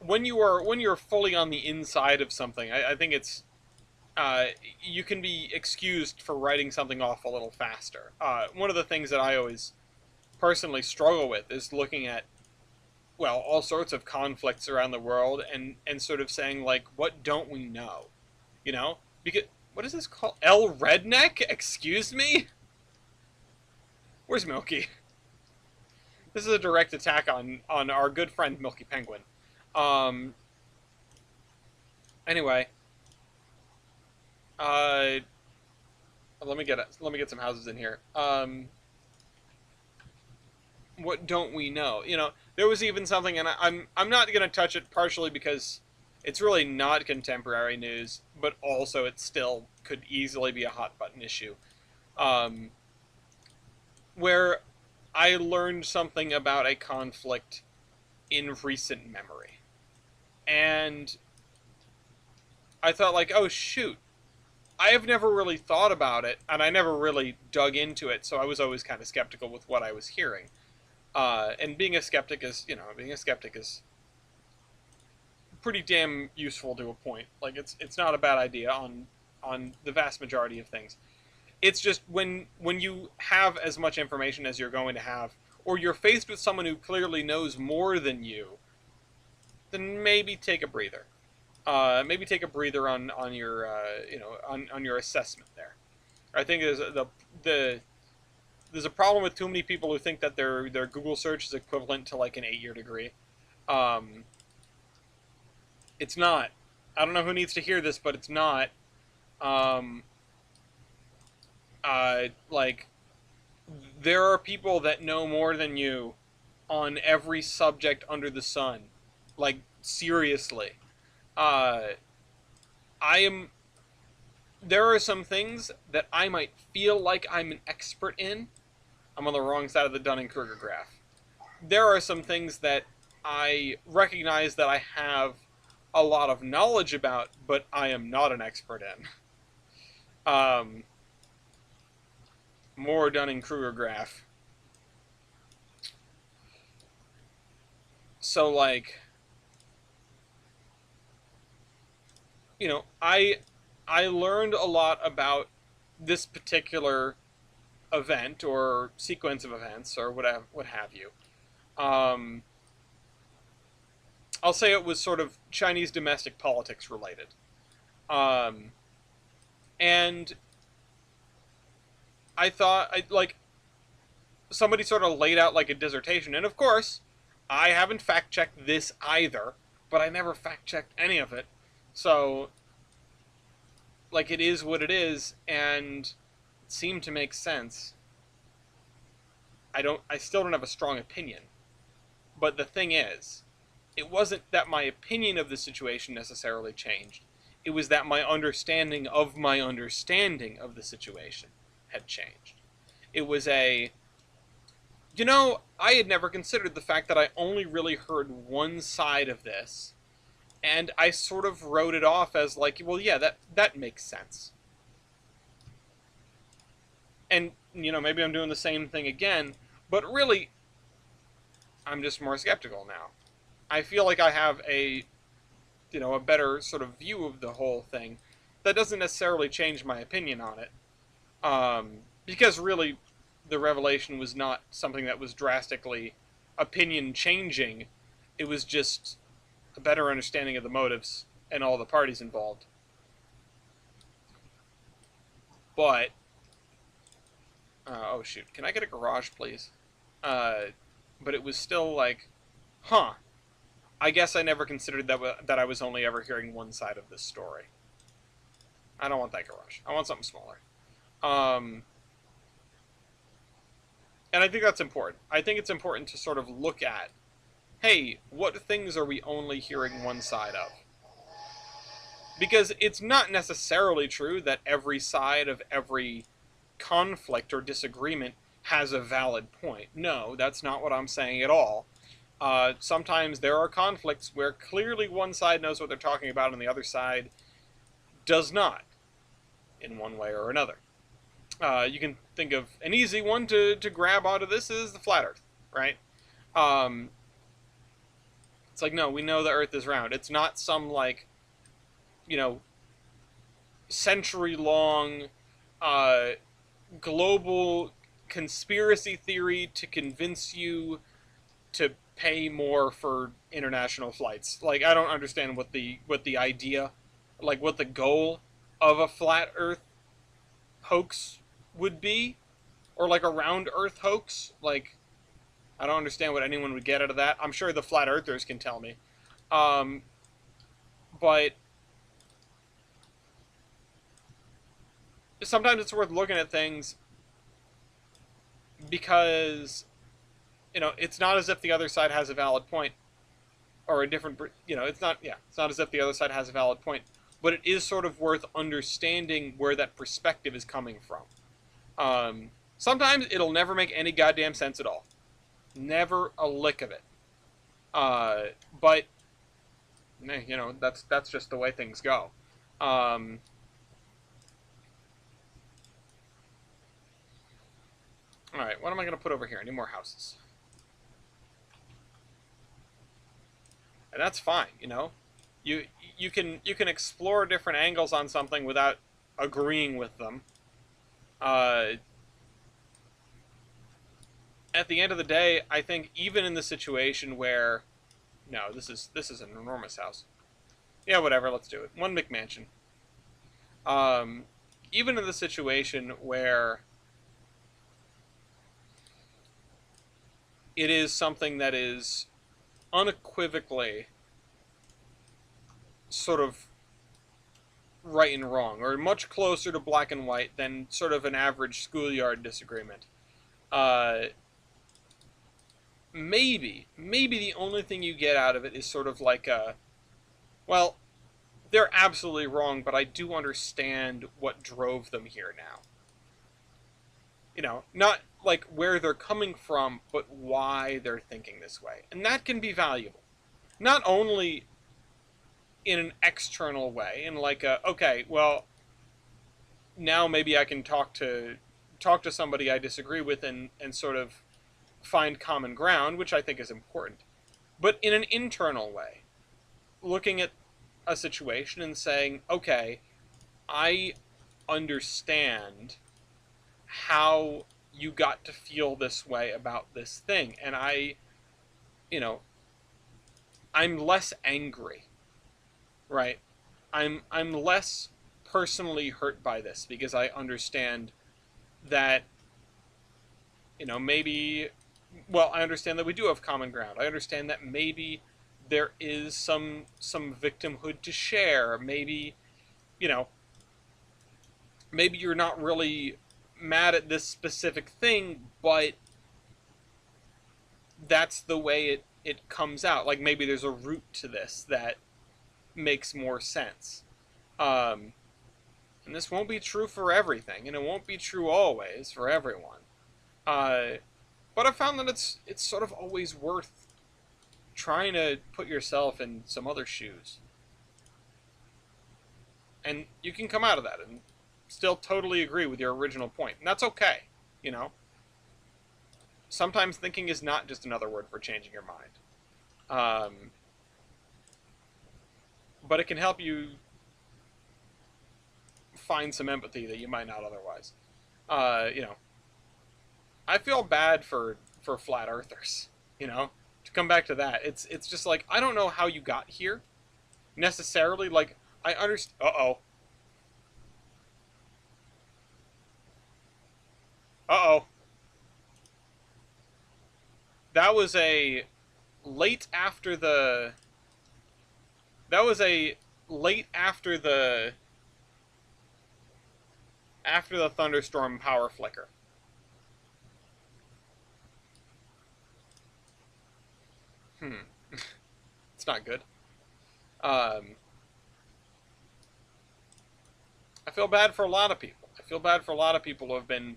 Speaker 1: when you're fully on the inside of something, I think it's you can be excused for writing something off a little faster. One of the things that I always personally struggle with is looking at all sorts of conflicts around the world and sort of saying like, what don't we know, you know? Because what is this called? L redneck? Excuse me? Where's Milky? This is a direct attack on our good friend Milky Penguin. Um. Anyway, uh, let me get some houses in here. What don't we know? You know, there was even something, and I'm not gonna touch it partially because it's really not contemporary news, but also it still could easily be a hot button issue. Um, where I learned something about a conflict in recent memory, and I thought like, oh shoot, I have never really thought about it, and I never really dug into it, so I was always kind of skeptical with what I was hearing. And being a skeptic is, being a skeptic is pretty damn useful to a point. Like it's not a bad idea on the vast majority of things. It's just when you have as much information as you're going to have, or you're faced with someone who clearly knows more than you, then maybe take a breather. Maybe take a breather on your on your assessment there. I think the there's a problem with too many people who think that their Google search is equivalent to like an 8-year degree. Um, it's not. I don't know who needs to hear this, but it's not. Um, like there are people that know more than you on every subject under the sun. Like seriously, uh, I am. There are some things that I might feel like I'm an expert in. I'm on the wrong side of the Dunning-Kruger graph. There are some things that I recognize that I have a lot of knowledge about, but I am not an expert in. Um, More Dunning-Kruger graph. So, like, I learned a lot about this particular event or sequence of events or what have you. Um, I'll say it was sort of Chinese domestic politics related. Um, and I thought I like somebody sort of laid out like a dissertation, and of course, I haven't fact checked this either, but I never fact checked any of it. So, like, it is what it is, and it seemed to make sense. I still don't have a strong opinion. But the thing is, it wasn't that my opinion of the situation necessarily changed. It was that my understanding of the situation had changed. It was I had never considered the fact that I only really heard one side of this, and I sort of wrote it off as like, well, yeah, that makes sense. And, maybe I'm doing the same thing again, but really, I'm just more skeptical now. I feel like I have a better sort of view of the whole thing. That doesn't necessarily change my opinion on it. Because really, the revelation was not something that was drastically opinion changing. It was just a better understanding of the motives and all the parties involved. But, oh shoot, can I get a garage, please? But it was still like, huh. I guess I never considered that I was only ever hearing one side of this story. I don't want that garage. I want something smaller. Um, and I think that's important. I think it's important to sort of look at, hey, what things are we only hearing one side of? Because it's not necessarily true that every side of every conflict or disagreement has a valid point. No, that's not what I'm saying at all. Sometimes there are conflicts where clearly one side knows what they're talking about and the other side does not, in one way or another. You can think of an easy one to grab onto this is the flat Earth, right? Um, it's like, no, we know the Earth is round. It's not some, like, you know, century long uh, global conspiracy theory to convince you to pay more for international flights. Like, I don't understand what the idea, like what the goal of a flat Earth hoax would be, or like a round Earth hoax. Like, I don't understand what anyone would get out of that. I'm sure the flat Earthers can tell me. Um, but sometimes it's worth looking at things because it's not as if the other side has a valid point or a different. It's not as if the other side has a valid point, but it is sort of worth understanding where that perspective is coming from. Sometimes it'll never make any goddamn sense at all, never a lick of it. But that's just the way things go. Um, all right, what am I going to put over here? I need more houses, and that's fine. You you can explore different angles on something without agreeing with them. Uh, at the end of the day, I think even in the situation where no, this is an enormous house. Yeah, whatever. Let's do it. One McMansion. Um, Even in the situation where it is something that is unequivocally sort of right and wrong, or much closer to black and white than sort of an average schoolyard disagreement. Uh, maybe the only thing you get out of it is sort of like a, well, they're absolutely wrong, but I do understand what drove them here now. Not like where they're coming from, but why they're thinking this way. And that can be valuable. Not only in an external way, in like a, okay, well, now maybe I can talk to somebody I disagree with and sort of find common ground, which I think is important. But in an internal way, looking at a situation and saying, okay, I understand how you got to feel this way about this thing, and you know, I'm less angry, right? I'm less personally hurt by this because I understand that maybe, well, I understand that we do have common ground. I understand that maybe there is some victimhood to share. Maybe, you know, maybe you're not really mad at this specific thing, but that's the way it comes out. Like maybe there's a root to this that makes more sense. Um, and this won't be true for everything, and it won't be true always for everyone. Uh, but I found that it's sort of always worth trying to put yourself in some other shoes, and you can come out of that and still totally agree with your original point, and that's okay. You know, sometimes thinking is not just another word for changing your mind, but it can help you find some empathy that you might not otherwise. You know, I feel bad for flat earthers. You know, to come back to that, it's just like I don't know how you got here necessarily. Like I understand. Uh oh. Uh oh. That was a late after the. That was a late after the thunderstorm power flicker. Hmm. It's not good. Um, I feel bad for a lot of people. I feel bad for a lot of people who have been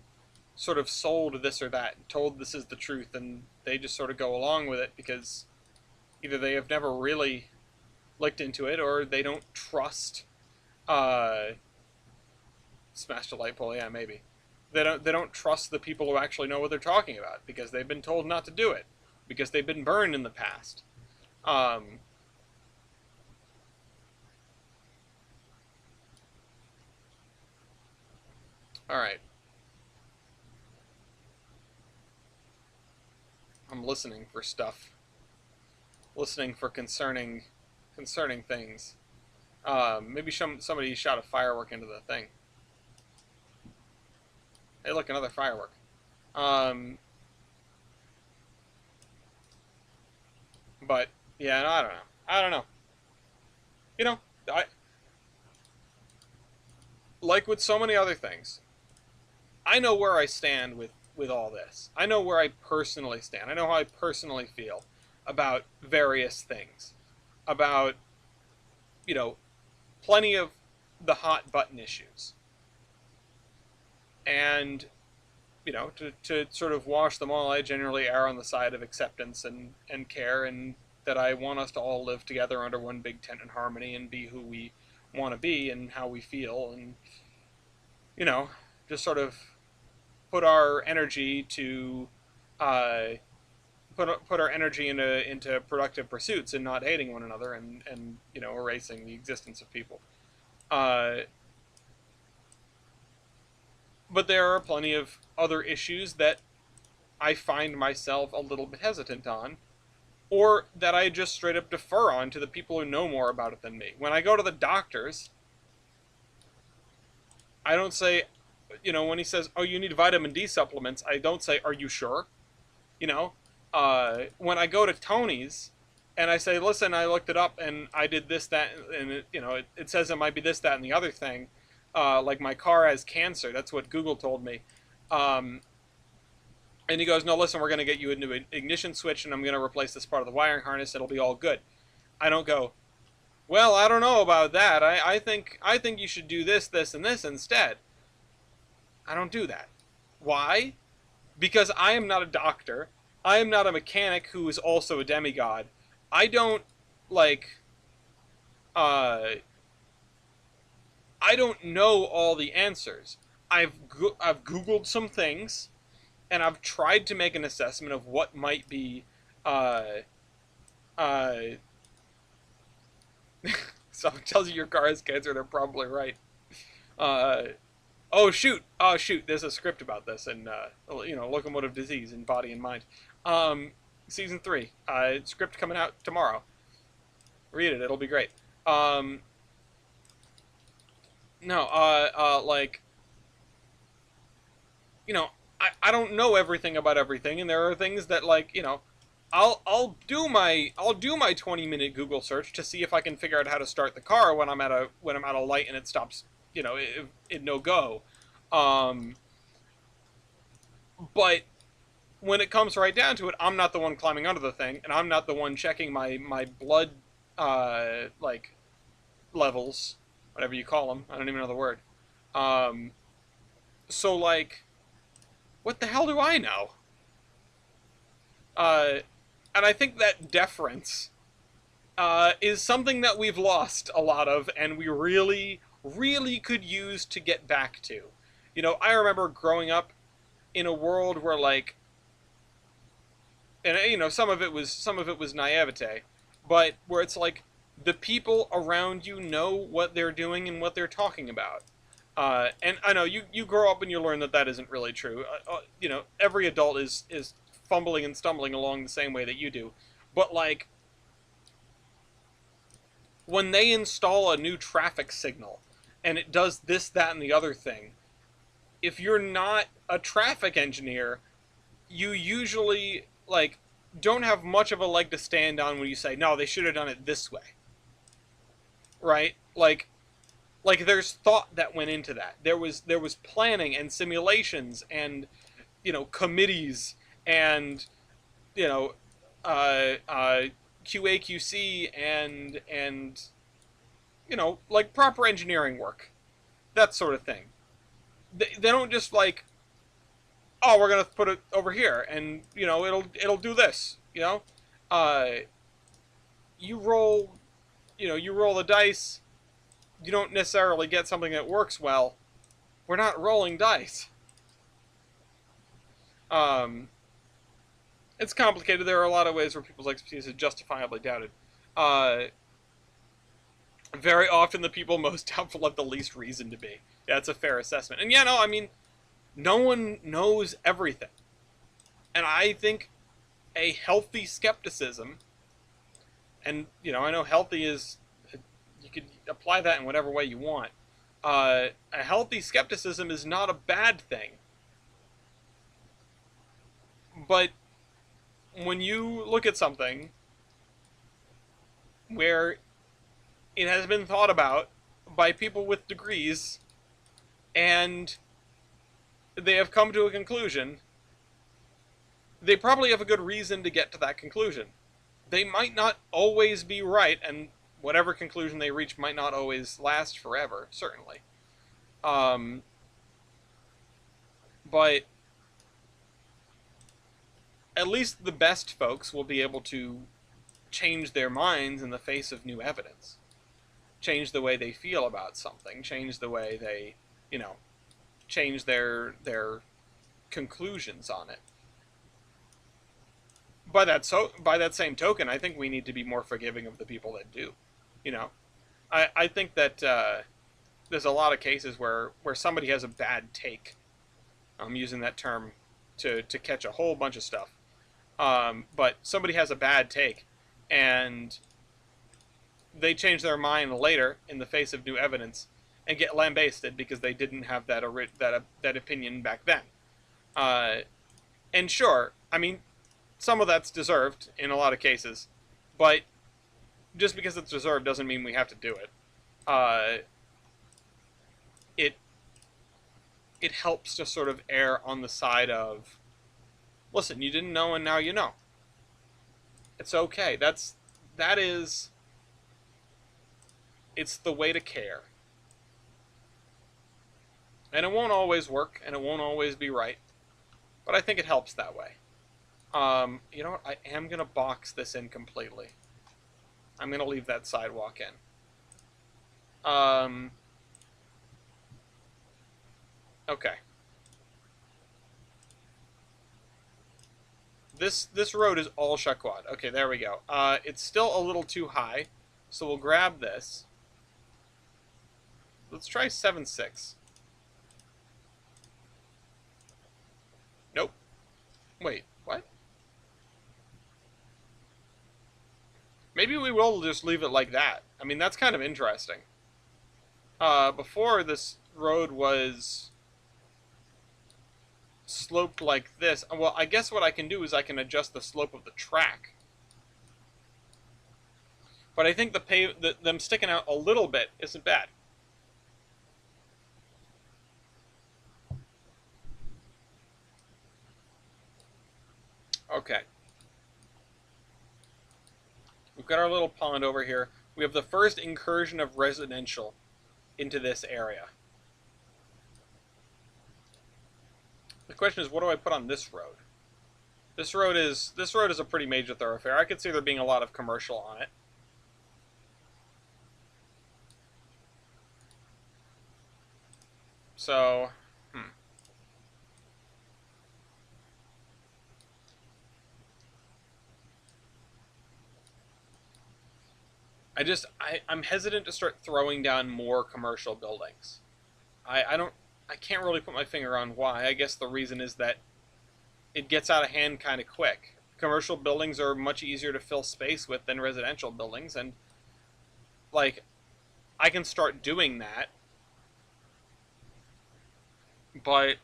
Speaker 1: sort of sold this or that, told this is the truth, and they just sort of go along with it because either they have never really looked into it or they don't trust. Smashed a light pole, yeah, maybe. They don't trust the people who actually know what they're talking about because they've been told not to do it because they've been burned in the past. Um, all right, I'm listening for stuff, listening for concerning things. Maybe somebody shot a firework into the thing. Hey, look, another firework. Um, but yeah, no, I don't know. I don't know. You know, I like with so many other things. I know where I stand with all this. I know where I personally stand. I know how I personally feel about various things, about plenty of the hot button issues, and to sort of wash them all, I generally err on the side of acceptance and care, and that I want us to all live together under one big tent in harmony and be who we want to be and how we feel, and you know, just sort of put our energy to uh, put our energy into productive pursuits and not hating one another and erasing the existence of people. Uh, but there are plenty of other issues that I find myself a little bit hesitant on, or that I just straight up defer on to the people who know more about it than me. When I go to the doctors, I don't say, when he says, "Oh, you need vitamin D supplements," I don't say, "Are you sure?" You know, when I go to Tony's and I say, "Listen, I looked it up and I did this, that, and it says it might be this, that, and the other thing." Like my car has cancer. That's what Google told me. Um, and he goes, "No, listen, we're going to get you a new ignition switch, and I'm going to replace this part of the wiring harness. It'll be all good." I don't go, "Well, I don't know about that. I think you should do this, this, and this instead." I don't do that. Why? Because I am not a doctor. I am not a mechanic who is also a demigod. I don't like uh I don't know all the answers. I've googled some things and I've tried to make an assessment of what might be uh uh someone tells you your car has cancer, they're probably right. Uh oh shoot, there's a script about this and locomotive disease in body and mind. Um Season 3. Script coming out tomorrow. Read it, it'll be great. Um no, like you know, I don't know everything about everything, and there are things that I'll do my 20-minute Google search to see if I can figure out how to start the car when I'm at a light and it stops, it no go. Um, but when it comes right down to it, I'm not the one climbing under the thing, and I'm not the one checking my blood like levels, whatever you call them. I don't even know the word. Um, so like, what the hell do I know? Uh, and I think that deference is something that we've lost a lot of, and we really, really could use to get back to. I remember growing up in a world where and some of it was naivete, but where it's like the people around you know what they're doing and what they're talking about. And I know you grow up and you learn that that isn't really true. Every adult is fumbling and stumbling along the same way that you do. But when they install a new traffic signal and it does this, that, and the other thing, if you're not a traffic engineer, you usually don't have much of a leg to stand on when you say, no, they should have done it this way, right? There's thought that went into that. There was planning and simulations and committees and you know QAQC and proper engineering work, that sort of thing. They don't just oh, we're gonna put it over here, and it'll do this. Uh, you roll, you roll the dice. You don't necessarily get something that works well. We're not rolling dice. Um, it's complicated. There are a lot of ways where people's expertise is justifiably doubted. Uh, Very often, the people most doubtful have the least reason to be. That's a fair assessment. And yeah, no, I mean, no one knows everything. And I think a healthy skepticism, and I know healthy is, you could apply that in whatever way you want. A healthy skepticism is not a bad thing. But when you look at something where it has been thought about by people with degrees and they have come to a conclusion, they probably have a good reason to get to that conclusion. They might not always be right, and whatever conclusion they reach might not always last forever, certainly. Um, but at least the best folks will be able to change their minds in the face of new evidence, change the way they feel about something, change the way they, change their conclusions on it. By that same token, I think we need to be more forgiving of the people that do. You know, I think that there's a lot of cases where somebody has a bad take. I'm using that term to catch a whole bunch of stuff. But somebody has a bad take, and they change their mind later in the face of new evidence and get lambasted because they didn't have that opinion back then. Uh, and sure, I mean, some of that's deserved in a lot of cases, but just because it's deserved doesn't mean we have to do it. Uh, it it helps to sort of err on the side of, listen, you didn't know and now you know. It's okay. That is it's the way to care. And it won't always work and it won't always be right, but I think it helps that way. You know what? I am gonna box this in completely. I'm gonna leave that sidewalk in. Um, okay. This road is all Shaquad. Okay, there we go. It's still a little too high, so we'll grab this. Let's try 7-6. Nope. Wait, what? Maybe we will just leave it like that. I mean, that's kind of interesting. Before, this road was sloped like this. Well, I guess what I can do is I can adjust the slope of the track. But I think them sticking out a little bit isn't bad. Okay. We've got our little pond over here. We have the first incursion of residential into this area. The question is, what do I put on this road? This road is a pretty major thoroughfare. I could see there being a lot of commercial on it. So, I'm hesitant to start throwing down more commercial buildings. I can't really put my finger on why. I guess the reason is that it gets out of hand kind of quick. Commercial buildings are much easier to fill space with than residential buildings, and like I can start doing that, but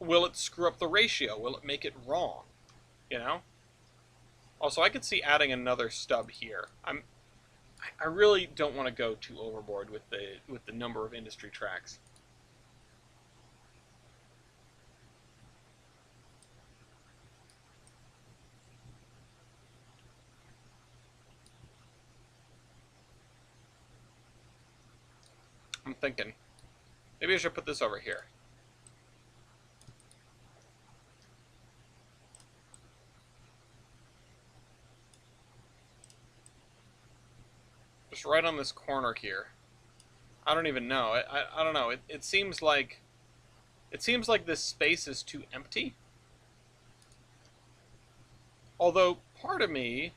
Speaker 1: will it screw up the ratio? Will it make it wrong? You know? Also, I could see adding another stub here. I really don't want to go too overboard with the number of industry tracks. I'm thinking. Maybe I should put this over here. Just right on this corner here. I don't even know. I don't know. It seems like this space is too empty. Although part of me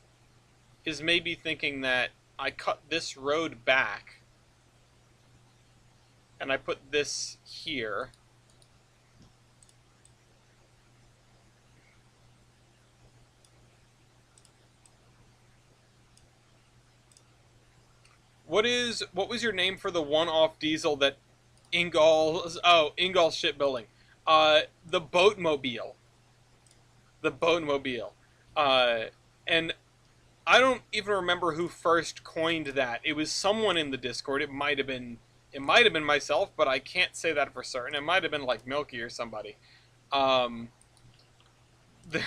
Speaker 1: is maybe thinking that I cut this road back and I put this here. What was your name for the one-off diesel that Ingall's shipbuilding. The boatmobile. The boatmobile. Uh and I don't even remember who first coined that. It was someone in the Discord. It might have been myself, but I can't say that for certain. It might have been like Milky or somebody. Um the,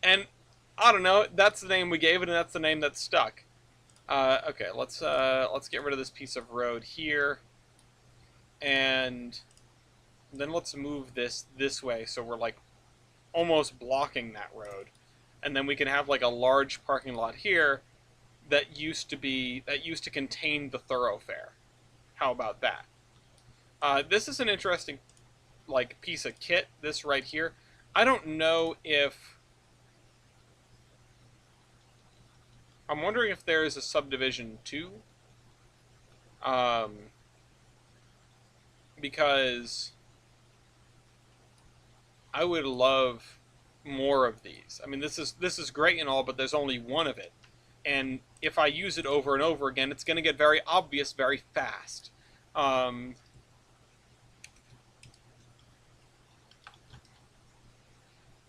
Speaker 1: and I don't know, that's the name we gave it and that's the name that stuck. Okay, let's get rid of this piece of road here. And then let's move this way so we're like almost blocking that road. And then we can have like a large parking lot here that used to contain the thoroughfare. How about that? This is an interesting like piece of kit, this right here. I don't know if I'm wondering if there is a subdivision too. Because I would love more of these. I mean, this is great and all, but there's only one of it. And if I use it over and over again, it's going to get very obvious very fast.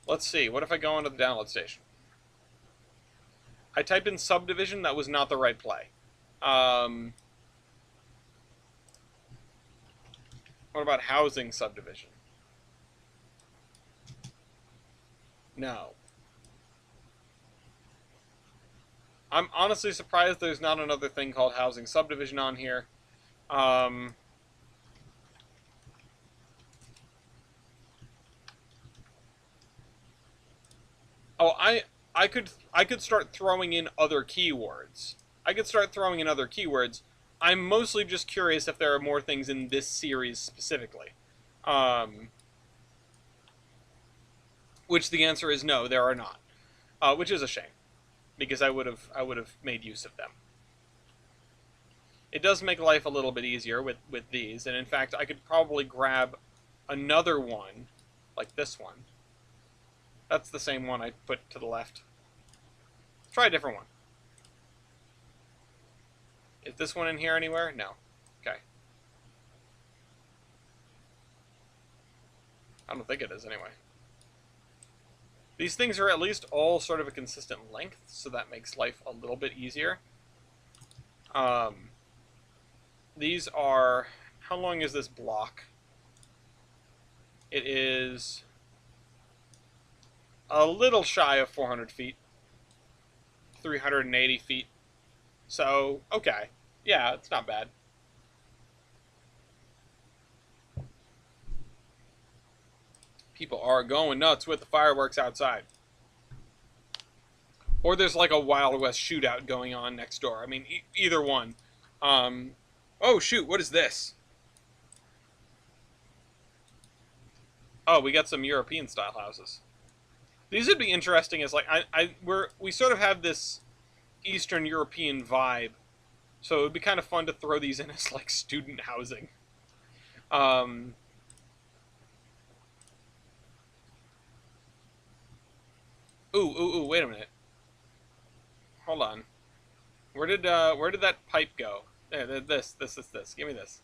Speaker 1: Let's see. What if I go onto the download station? I typed in subdivision. That was not the right play. What about housing subdivision? No. I'm honestly surprised there's not another thing called housing subdivision on here. Oh, I could start throwing in other keywords. I could start throwing in other keywords. I'm mostly just curious if there are more things in this series specifically. Which the answer is no, there are not. Which is a shame, because I would have made use of them. It does make life a little bit easier with these, and in fact, I could probably grab another one, like this one. That's the same one I put to the left. Try a different one. Is this one in here anywhere? No. Okay. I don't think it is anyway. These things are at least all sort of a consistent length, so that makes life a little bit easier. These are... How long is this block? It is a little shy of 400 feet. 380 feet. So, okay. Yeah, it's not bad. People are going nuts with the fireworks outside. Or there's like a Wild West shootout going on next door. I mean, either one. Oh, shoot, what is this? Oh, we got some European-style houses. These would be interesting as, like, we sort of have this Eastern European vibe. So it would be kind of fun to throw these in as, like, student housing. Ooh, wait a minute. Hold on. Where did that pipe go? There, this. Give me this.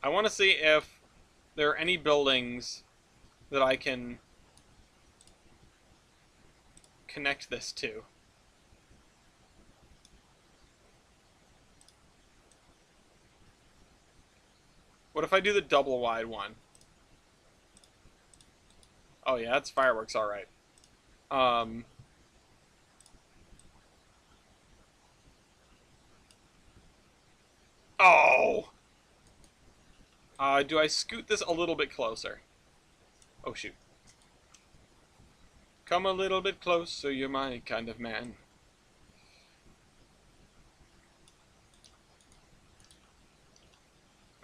Speaker 1: I want to see if there are any buildings that I can connect this to. What if I do the double wide one? Oh yeah, that's fireworks, alright. Oh! Do I scoot this a little bit closer? Oh, shoot. Come a little bit closer, you're my kind of man.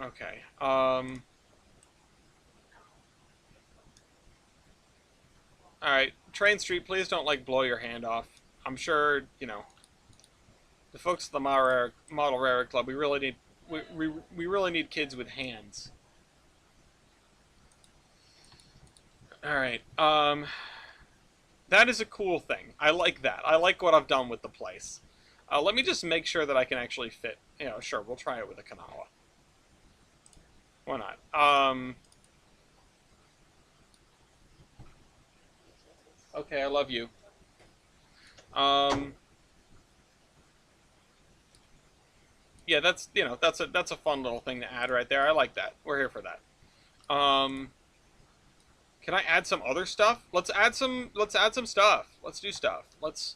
Speaker 1: Okay. Alright. Train Street, please don't, like, blow your hand off. I'm sure, you know, the folks at the Model Rare Club, we really need... we really need kids with hands. Alright. That is a cool thing. I like that. I like what I've done with the place. Let me just make sure that I can actually fit. You know, sure, we'll try it with a Kanawa. Why not? Okay, I love you. Yeah, that's, you know, that's a fun little thing to add right there. I like that. We're here for that. Can I add some other stuff? Let's add some stuff. Let's do stuff. Let's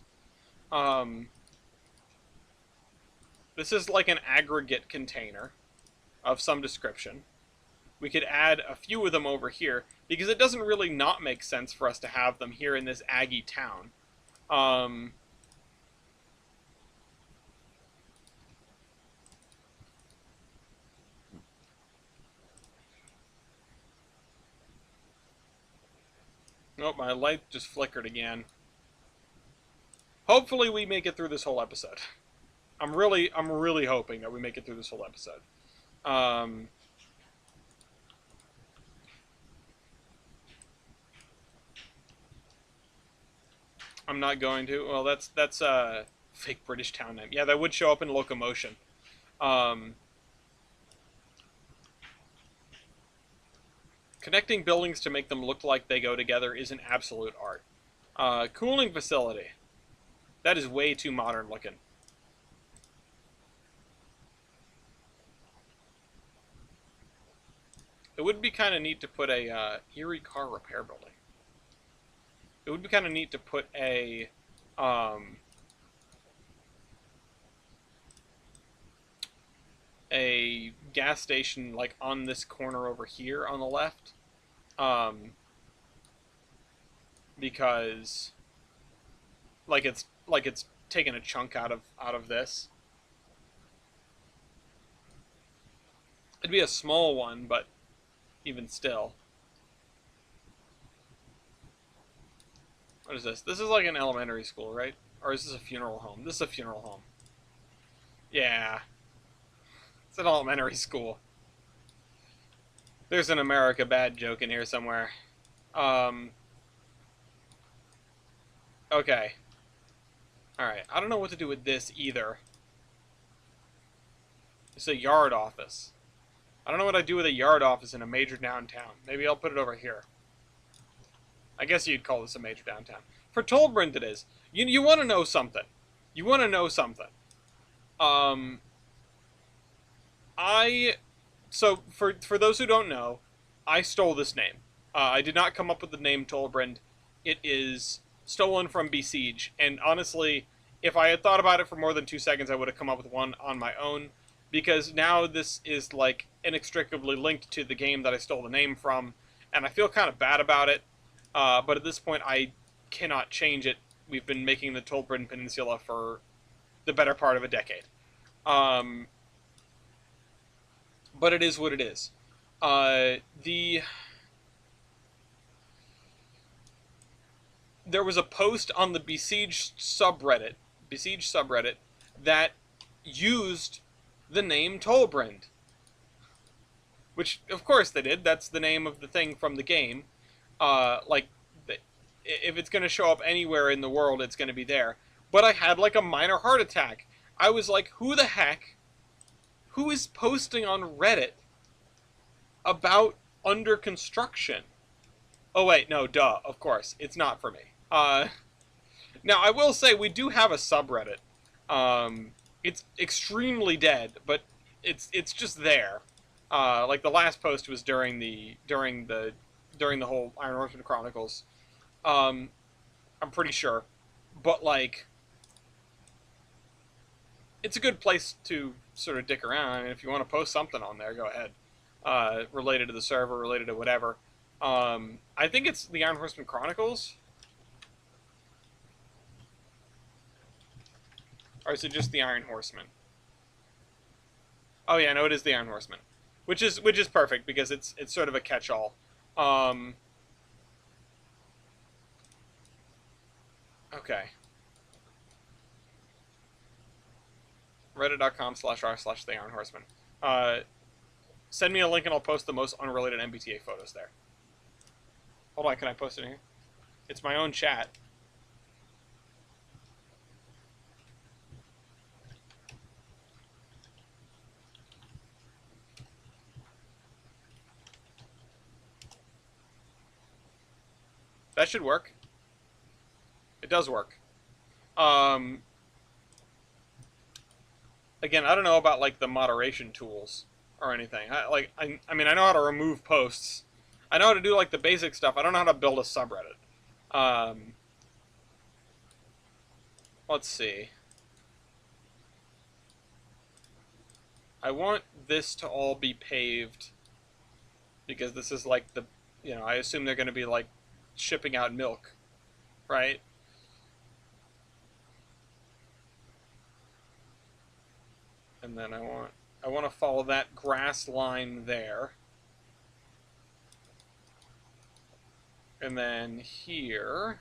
Speaker 1: this is like an aggregate container of some description. We could add a few of them over here because it doesn't really not make sense for us to have them here in this Aggie town. Nope, my light just flickered again. Hopefully we make it through this whole episode. I'm really hoping that we make it through this whole episode. I'm not going to. Well, that's a fake British town name. Yeah, that would show up in locomotion. Connecting buildings to make them look like they go together is an absolute art. Cooling facility. That is way too modern looking. It would be kind of neat to put a Erie car repair building. It would be kind of neat to put a gas station like on this corner over here on the left, because it's taking a chunk out of this. It'd be a small one, but even still. What is this? This is like an elementary school, right? Or is this a funeral home? This is a funeral home. Yeah. It's an elementary school. There's an America Bad joke in here somewhere. Okay. Alright, I don't know what to do with this either. It's a yard office. I don't know what I do with a yard office in a major downtown. Maybe I'll put it over here. I guess you'd call this a major downtown. For Tollbrand it is. You want to know something. You want to know something. So for those who don't know, I stole this name. I did not come up with the name Tollbrand. It is stolen from Besiege, and honestly, if I had thought about it for more than 2 seconds, I would have come up with one on my own, because now this is like inextricably linked to the game that I stole the name from, and I feel kind of bad about it, but at this point I cannot change it. We've been making the Tollbrand Peninsula for the better part of a decade. But it is what it is. There was a post on the Besiege subreddit, that used the name Tollbrand. Which, of course they did. That's the name of the thing from the game. If it's going to show up anywhere in the world, it's going to be there. But I had, like, a minor heart attack. I was like, who the heck? Who is posting on Reddit about under construction? Oh, wait, no, duh, of course. It's not for me. Now, I will say, we do have a subreddit. It's extremely dead, but it's just there. Like, the last post was during the whole Iron Horseman Chronicles. I'm pretty sure. But, like, it's a good place to sort of dick around. I mean, if you want to post something on there, go ahead. related to the server, related to whatever. I think it's the Iron Horseman Chronicles, or is it just the Iron Horseman? Oh yeah, no, it is the Iron Horseman, which is perfect because it's sort of a catch-all. Um, okay. Reddit.com/r/the Iron Horseman. Uh, Send me a link and I'll post the most unrelated MBTA photos there. Hold on, can I post it in here? It's my own chat. That should work. It does work. Um, Again, I don't know about like the moderation tools or anything. I mean, I know how to remove posts. I know how to do like the basic stuff. I don't know how to build a subreddit. Um, let's see. I want this to all be paved because this is like I assume they're going to be like shipping out milk, right? And then I want to follow that grass line there. And then here,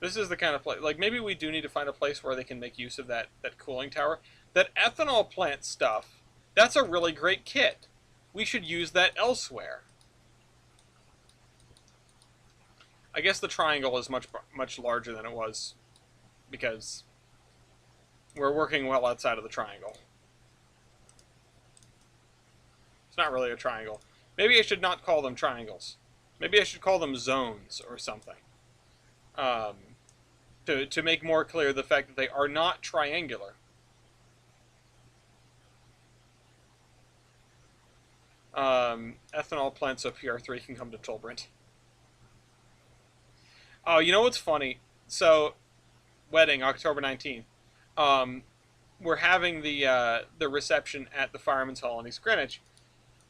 Speaker 1: this is the kind of place, like maybe we do need to find a place where they can make use of that cooling tower. That ethanol plant stuff, that's a really great kit. We should use that elsewhere. I guess the triangle is much larger than it was because we're working well outside of the triangle. It's not really a triangle. Maybe I should not call them triangles. Maybe I should call them zones or something. Um, to make more clear the fact that they are not triangular. Ethanol plant so PR3 can come to Tolbrent. Oh, you know what's funny? So, wedding, October 19th. Um, we're having the reception at the Fireman's Hall in East Greenwich,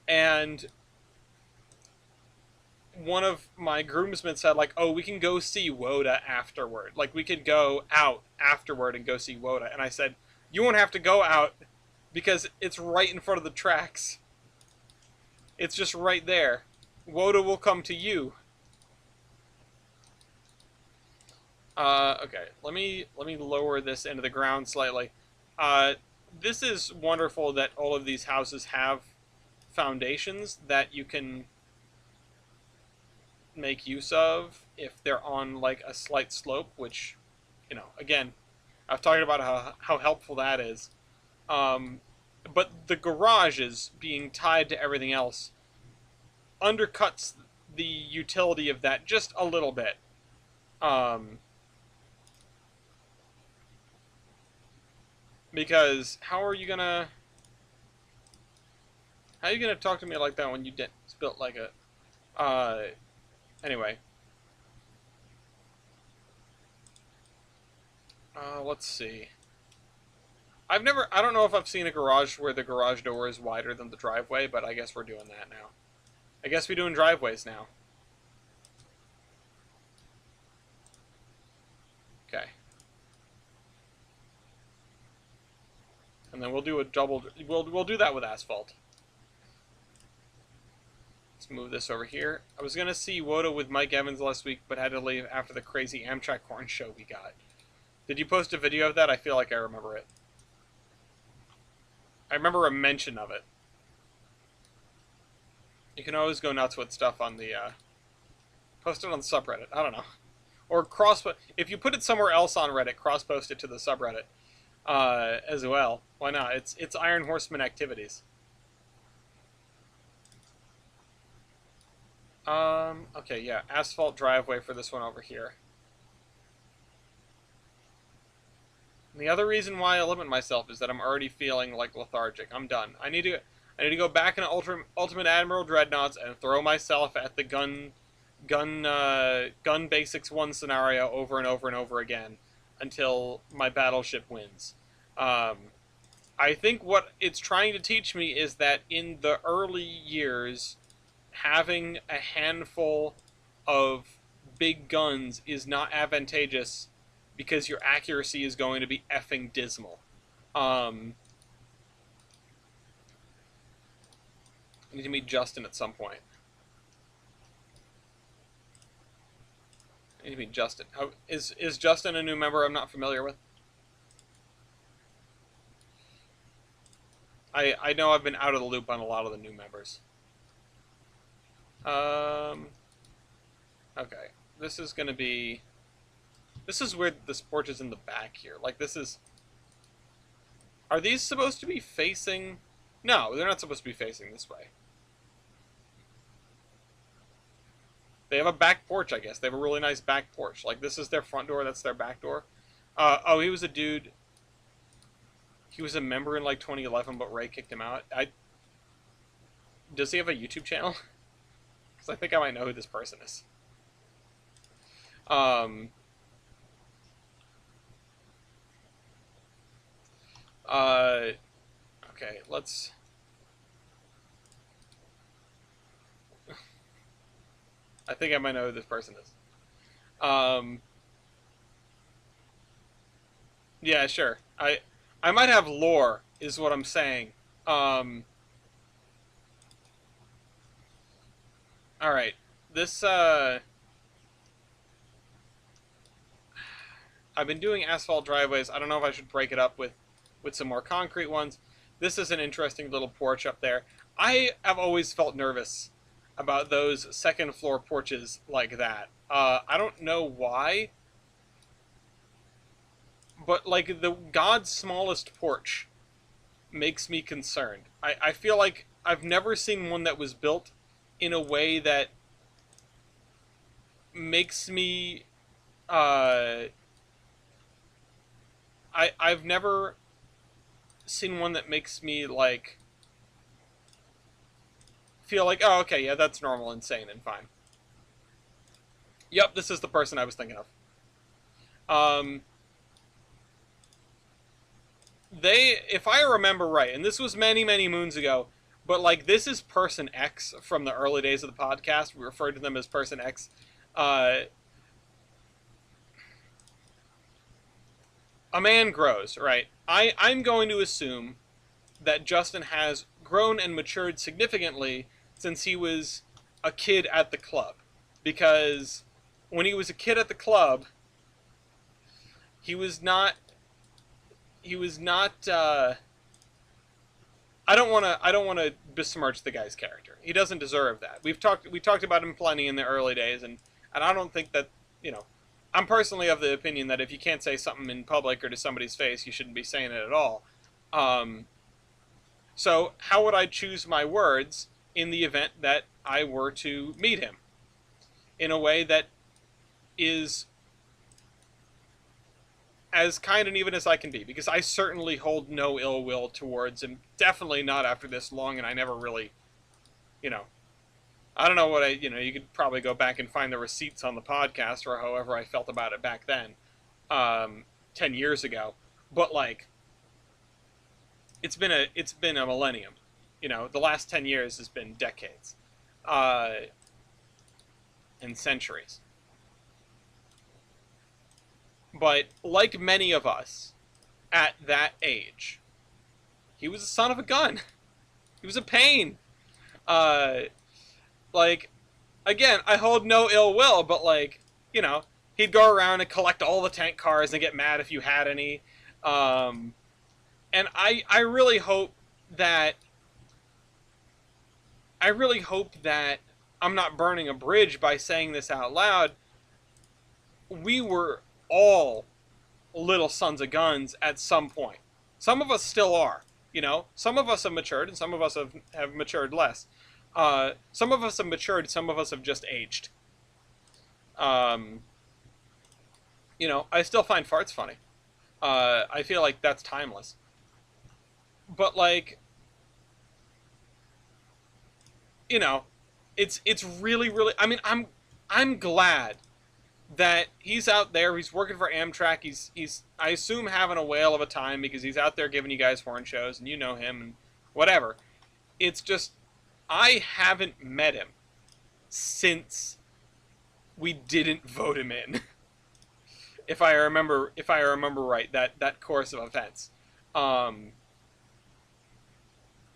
Speaker 1: and one of my groomsmen said, like, oh, we can go see Woda afterward. Like, we could go out afterward and go see Woda. And I said, you won't have to go out because it's right in front of the tracks. It's just right there. Woda will come to you. Okay, let me lower this into the ground slightly. This is wonderful that all of these houses have foundations that you can make use of if they're on like a slight slope, which, again, I've talked about how helpful that is. But the garages being tied to everything else undercuts the utility of that just a little bit. Because how are you gonna talk to me like that when you didn't built like a anyway. Let's see. I don't know if I've seen a garage where the garage door is wider than the driveway, but I guess we're doing that now. I guess we're doing driveways now. Okay. And then we'll do a double, we'll do that with asphalt. Let's move this over here. I was gonna see Woda with Mike Evans last week, but had to leave after the crazy Amtrak corn show we got. Did you post a video of that? I feel like I remember it. I remember a mention of it. You can always go nuts with stuff on the, post it on the subreddit. I don't know. Or if you put it somewhere else on Reddit, cross-post it to the subreddit, as well. Why not? It's Iron Horseman activities. Okay, yeah, asphalt driveway for this one over here. And the other reason why I limit myself is that I'm already feeling like lethargic. I'm done. I need to go back into Ultimate Admiral Dreadnoughts and throw myself at the gun basics 1 scenario over and over and over again until my battleship wins. I think what it's trying to teach me is that in the early years, having a handful of big guns is not advantageous because your accuracy is going to be effing dismal. Um, I need to meet Justin at some point. I need to meet Justin. Is Justin a new member I'm not familiar with? I know I've been out of the loop on a lot of the new members. Um, okay. This is gonna be. This is weird. This porch is in the back here. Like this is. Are these supposed to be facing? No, they're not supposed to be facing this way. They have a back porch, I guess. They have a really nice back porch. Like this is their front door. That's their back door. Oh, he was a dude. He was a member in like 2011, but Ray kicked him out. Does he have a YouTube channel? Because I think I might know who this person is. Um. Okay, let's. I think I might know who this person is. Um. Yeah, sure. I might have lore, is what I'm saying. Um. All right. This I've been doing asphalt driveways. I don't know if I should break it up with some more concrete ones. This is an interesting little porch up there. I have always felt nervous about those second floor porches like that. I don't know why, but like the God's smallest porch makes me concerned. I feel like I've never seen one that was built in a way that makes me I've never seen one that makes me like feel like, oh, okay, yeah, that's normal and sane and fine. Yep, this is the person I was thinking of. Um, if I remember right, and this was many, many moons ago, but like this is Person X from the early days of the podcast. We referred to them as Person X. Uh, a man grows, right? I'm going to assume that Justin has grown and matured significantly since he was a kid at the club. Because when he was a kid at the club, he was not. He was not. I don't want to. I don't want to besmirch the guy's character. He doesn't deserve that. We talked about him plenty in the early days, and I don't think that you know. I'm personally of the opinion that if you can't say something in public or to somebody's face, you shouldn't be saying it at all. Um, so how would I choose my words in the event that I were to meet him in a way that is as kind and even as I can be? Because I certainly hold no ill will towards him. Definitely not after this long, and I never really, you know, I don't know what you could probably go back and find the receipts on the podcast or however I felt about it back then, 10 years ago. But like, it's been a millennium. The last 10 years has been decades, uh, and centuries. But like many of us at that age, he was a son of a gun. He was a pain. Uh, like, again, I hold no ill will, but like, he'd go around and collect all the tank cars and get mad if you had any. Um, and I really hope that I'm not burning a bridge by saying this out loud. We were all little sons of guns at some point. Some of us still are. Some of us have matured, and some of us have matured less. Some of us have matured, some of us have just aged. Um, I still find farts funny. I feel like that's timeless. But like, it's really, really. I mean, I'm glad that he's out there, he's working for Amtrak, he's I assume having a whale of a time because he's out there giving you guys horn shows and you know him and whatever. It's just I haven't met him since we didn't vote him in. If I remember right, that course of events. Um,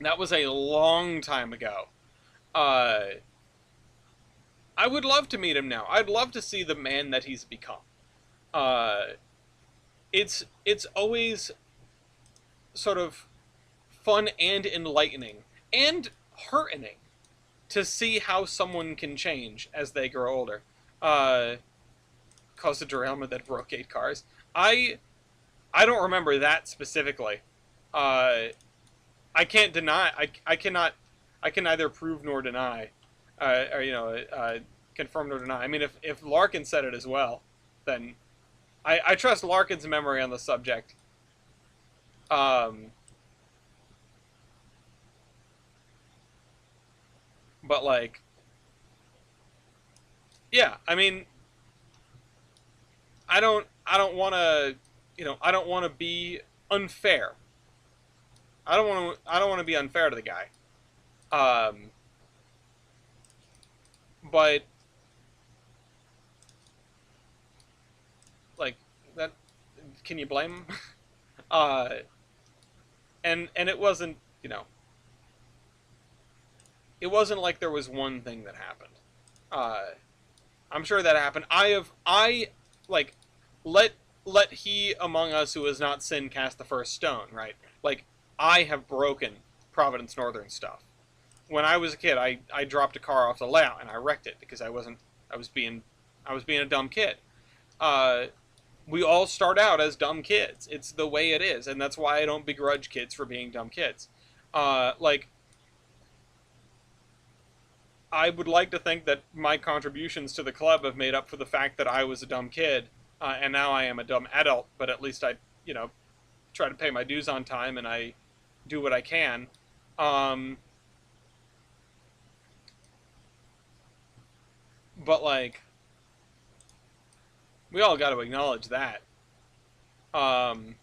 Speaker 1: that was a long time ago. Uh, I would love to meet him now. I'd love to see the man that he's become. Uh, it's always sort of fun and enlightening and heartening to see how someone can change as they grow older. Uh, Caused a derailment that broke 8 cars. I I don't remember that specifically. Uh, I can't deny. I can neither prove nor deny, or confirm nor deny. I mean, if Larkin said it as well, then I trust Larkin's memory on the subject. Um, but like, yeah, I mean, I don't want to, I don't want to be unfair. I don't want to be unfair to the guy. Um, but like that, can you blame him? uh, and it wasn't, it wasn't like there was one thing that happened. Uh, I'm sure that happened. I like let let he among us who has not sinned cast the first stone, right? Like I have broken Providence Northern stuff. When I was a kid, I dropped a car off the layout and I wrecked it because I was being I was being a dumb kid. Uh, we all start out as dumb kids. It's the way it is, and that's why I don't begrudge kids for being dumb kids. Like I would like to think that my contributions to the club have made up for the fact that I was a dumb kid, and now I am a dumb adult. But at least I, try to pay my dues on time and I do what I can. Um, but like, we all got to acknowledge that. Um,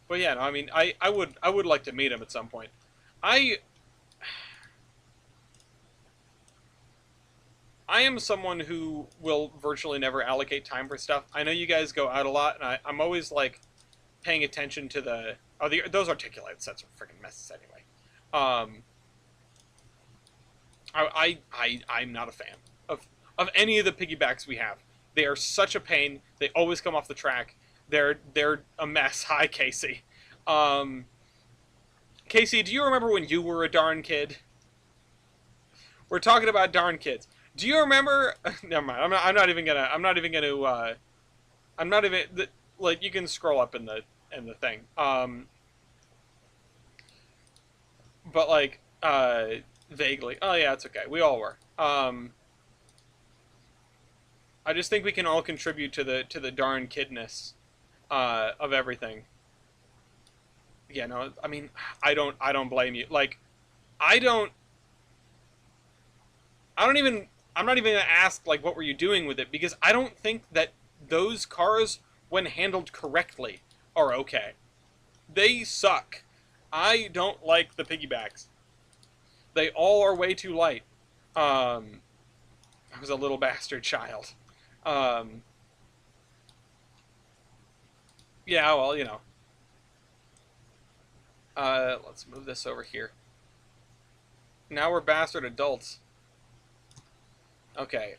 Speaker 1: but yeah, no, I mean, I would like to meet him at some point. I I am someone who will virtually never allocate time for stuff. I know you guys go out a lot, and I'm always like paying attention to those articulated sets are freaking messes anyway. Um, I'm not a fan of any of the piggybacks we have. They are such a pain. They always come off the track. They're a mess. Hi, Casey. Um, Casey, do you remember when you were a darn kid? We're talking about darn kids. Do you remember? Never mind. I'm not even gonna. I'm not even gonna. I'm not even like you can scroll up in the thing. But like vaguely. Oh yeah, it's okay. We all were. I just think we can all contribute to the darn kidness of everything. Yeah, no. I mean, I don't blame you. Like, I don't. I don't even. I'm not even gonna ask like what were you doing with it because I don't think that those cars, when handled correctly, are okay. They suck. I don't like the piggybacks. They all are way too light. Um, I was a little bastard child. Um, yeah, well, let's move this over here. Now we're bastard adults. Okay,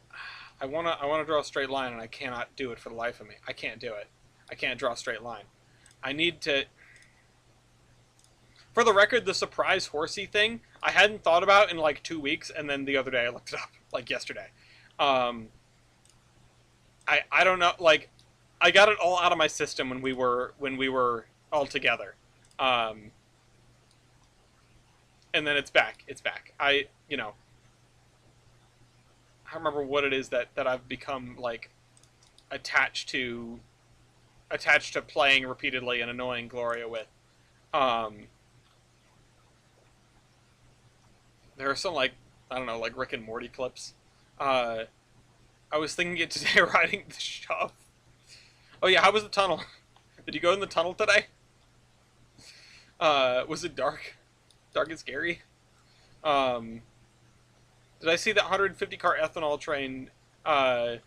Speaker 1: I wanna draw a straight line, and I cannot do it for the life of me. I can't do it. I can't draw a straight line. I need to. For the record, the surprise horsey thing I hadn't thought about in like 2 weeks, and then the other day I looked it up, like yesterday. Um, I don't know, like I got it all out of my system when we were all together, um, and then it's back. It's back. I remember what it is that I've become like attached to attached to playing repeatedly and annoying Gloria with. Um, there are some like I don't know like Rick and Morty clips Uh, I was thinking it today riding the shove. Oh yeah, how was the tunnel? Did you go in the tunnel today? Was it dark? Dark and scary? Um, did I see that 150 car ethanol train? Ride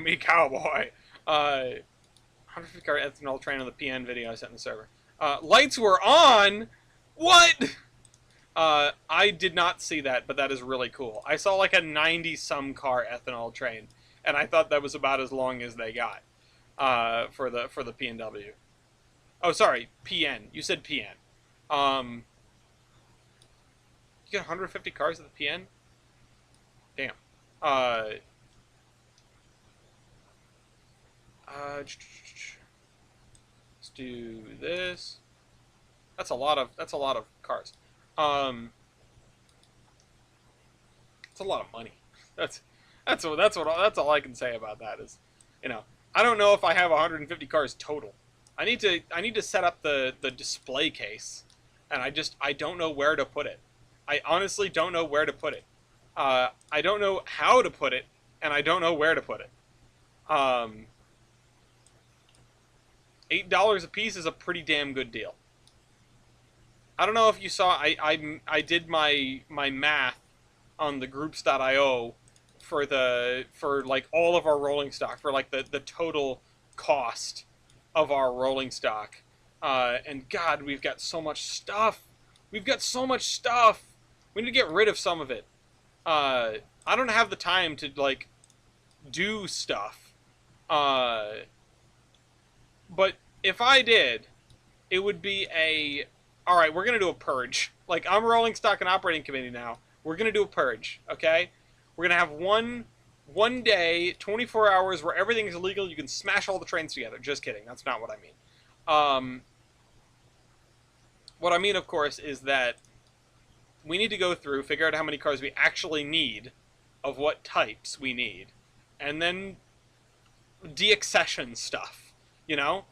Speaker 1: me, cowboy. 150 car ethanol train on the PN video I sent in the server. Lights were on. What? I did not see that, but that is really cool. I saw like a 90 some car ethanol train, and I thought that was about as long as they got for the PNW. Oh, sorry, PN. You said PN. You get 150 cars at the PN? Damn. Uh, let's do this. That's a lot of cars. Um, it's a lot of money. That's that's all I can say about that is, you know, I don't know if I have 150 cars total. I need to set up the display case, and I don't know where to put it. I honestly don't know where to put it. I don't know how to put it, and I don't know where to put it. Um, $8 a piece is a pretty damn good deal. I don't know if you saw. I did my math on the groups.io for like all of our rolling stock for like the total cost of our rolling stock. And God, we've got so much stuff. We've got so much stuff. We need to get rid of some of it. I don't have the time to like do stuff. But if I did, it would be a all right. We're gonna do a purge. Like I'm rolling stock and operating committee now. We're gonna do a purge. Okay, we're gonna have one day, 24 hours where everything is illegal. You can smash all the trains together. Just kidding. That's not what I mean. What I mean, of course, is that we need to go through, figure out how many cars we actually need, of what types we need, and then deaccession stuff. You know,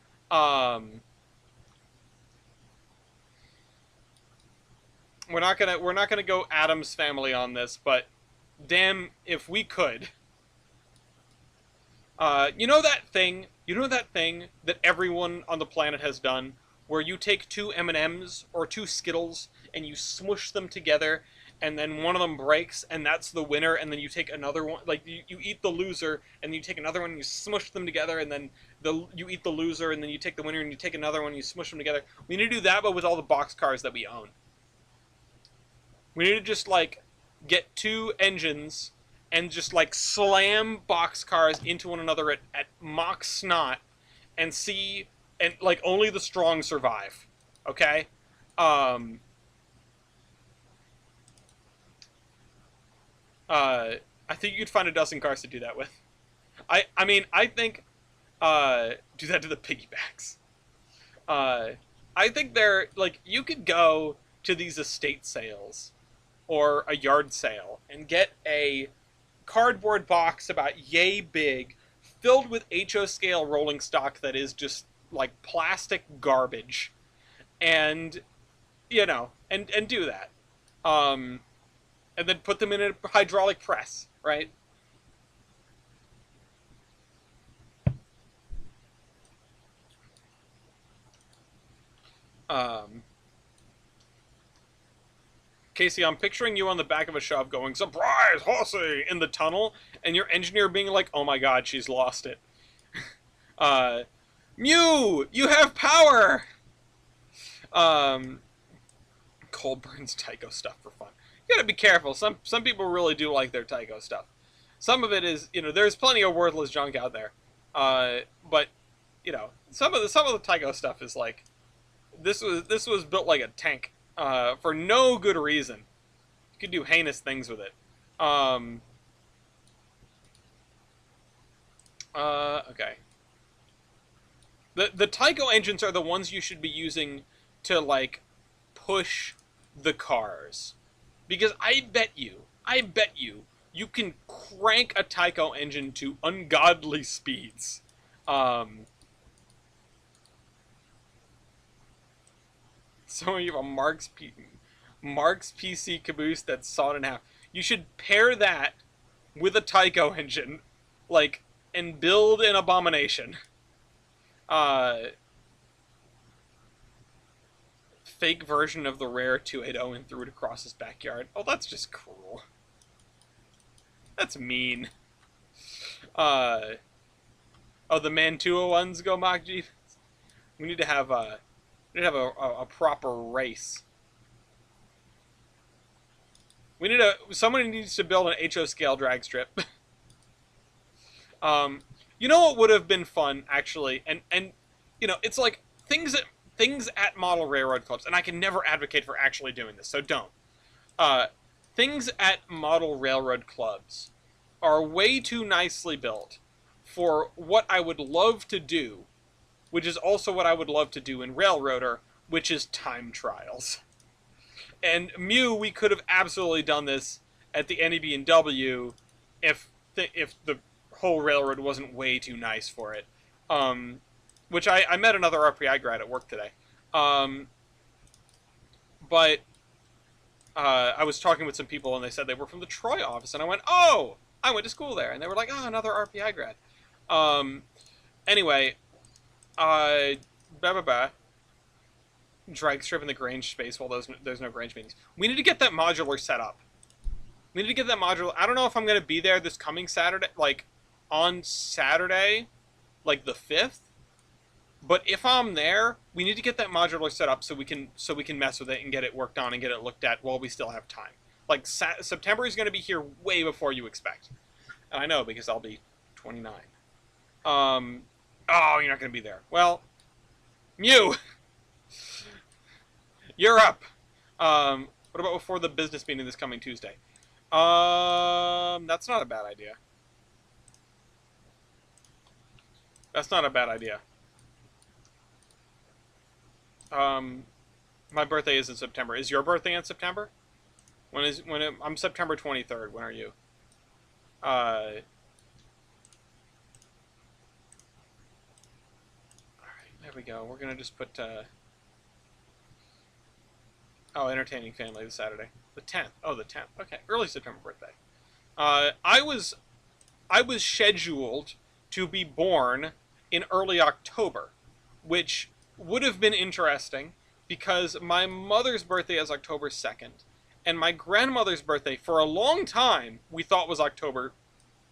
Speaker 1: we're not gonna go Adam's family on this, but damn, if we could. You know that thing? You know that thing that everyone on the planet has done, where you take two M&Ms or two Skittles and you smush them together, and then one of them breaks, and that's the winner, and then you take another one, like you eat the loser, and you take another one, and you smush them together, and then you eat the loser, and then you take the winner, and you take another one, and you smush them together. We need to do that, but with all the box cars that we own. We need to just like get two engines and just like slam boxcars into one another at Mach snot and see, and like only the strong survive. Okay. Um. I think you could find a dozen cars to do that with. I mean I think do that to the piggybacks. Uh, I think they're like you could go to these estate sales or a yard sale and get a cardboard box about yay big, filled with HO scale rolling stock that is just like plastic garbage, and and do that, um, and then put them in a hydraulic press, right? Um, Casey, I'm picturing you on the back of a shove going, surprise, horsey, in the tunnel, and your engineer being like, oh my god, she's lost it. Uh, Mew, you have power! Um, Coldburn's Tycho stuff for fun. You gotta be careful. Some people really do like their Tycho stuff. Some of it is, there's plenty of worthless junk out there. But, some of the Tycho stuff is like, this was built like a tank, for no good reason. You could do heinous things with it. Okay. The Tycho engines are the ones you should be using to like push the cars, because I bet you can crank a Tycho engine to ungodly speeds. Um, so you have a Mark's PC caboose that's sawed in half. You should pair that with a Tycho engine, like, and build an abomination. Uh, Fake version of the rare 280 and threw it across his backyard. Oh, that's just cruel. That's mean. Uh, oh, the Mantua ones go mock G. We need to have a proper race. Someone needs to build an HO scale drag strip. um, you know what would have been fun actually, and it's like things at model railroad clubs, and I can never advocate for actually doing this, so don't. Uh, Things at model railroad clubs are way too nicely built for what I would love to do, which is also what I would love to do in Railroader, which is time trials. And Mew, we could have absolutely done this at the NEB&W if the whole railroad wasn't way too nice for it. Which I met another RPI grad at work today. But I was talking with some people and they said they were from the Troy office, and I went, "Oh, I went to school there," and they were like, "Oh, another RPI grad." Um, anyway, uh, blah blah blah. Drag strip in the Grange space while there's no Grange meetings. We need to get that modular set up. We need to get that modular. I don't know if I'm gonna be there this coming Saturday, like on Saturday, like the 5th. But if I'm there, we need to get that modular set up so we can mess with it and get it worked on and get it looked at while we still have time. Like September is going to be here way before you expect, and I know because I'll be 29. Oh, you're not going to be there. Well, Mew, you're up. What about before the business meeting this coming Tuesday? That's not a bad idea. That's not a bad idea. My birthday is in September. Is your birthday in September? I'm September 23rd. When are you? Alright, there we go. We're gonna just put, entertaining family this Saturday. The 10th. Oh, the 10th. Okay. Early September birthday. I was scheduled to be born in early October, which would have been interesting because my mother's birthday is October 2nd, and my grandmother's birthday for a long time we thought was October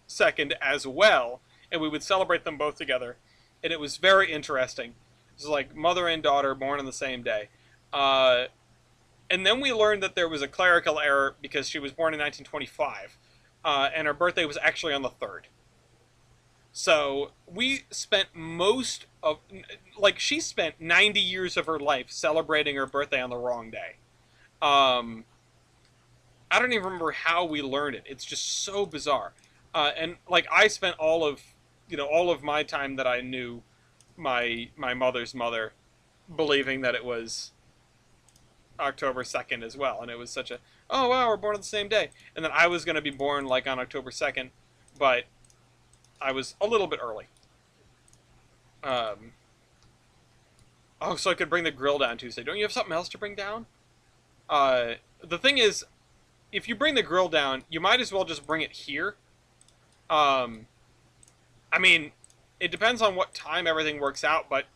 Speaker 1: 2nd as well, and we would celebrate them both together, and it was very interesting. It was like mother and daughter born on the same day. And then we learned that there was a clerical error because she was born in 1925, and her birthday was actually on the 3rd. So we spent she spent 90 years of her life celebrating her birthday on the wrong day. I don't even remember how we learned it. It's just so bizarre. And like I spent all of my time that I knew my mother's mother believing that it was October 2nd as well, and it was such a, oh wow, we're born on the same day. And then I was going to be born like on October 2nd, but I was a little bit early. So I could bring the grill down Tuesday. Don't you have something else to bring down? The thing is, if you bring the grill down, you might as well just bring it here. I mean, it depends on what time everything works out, but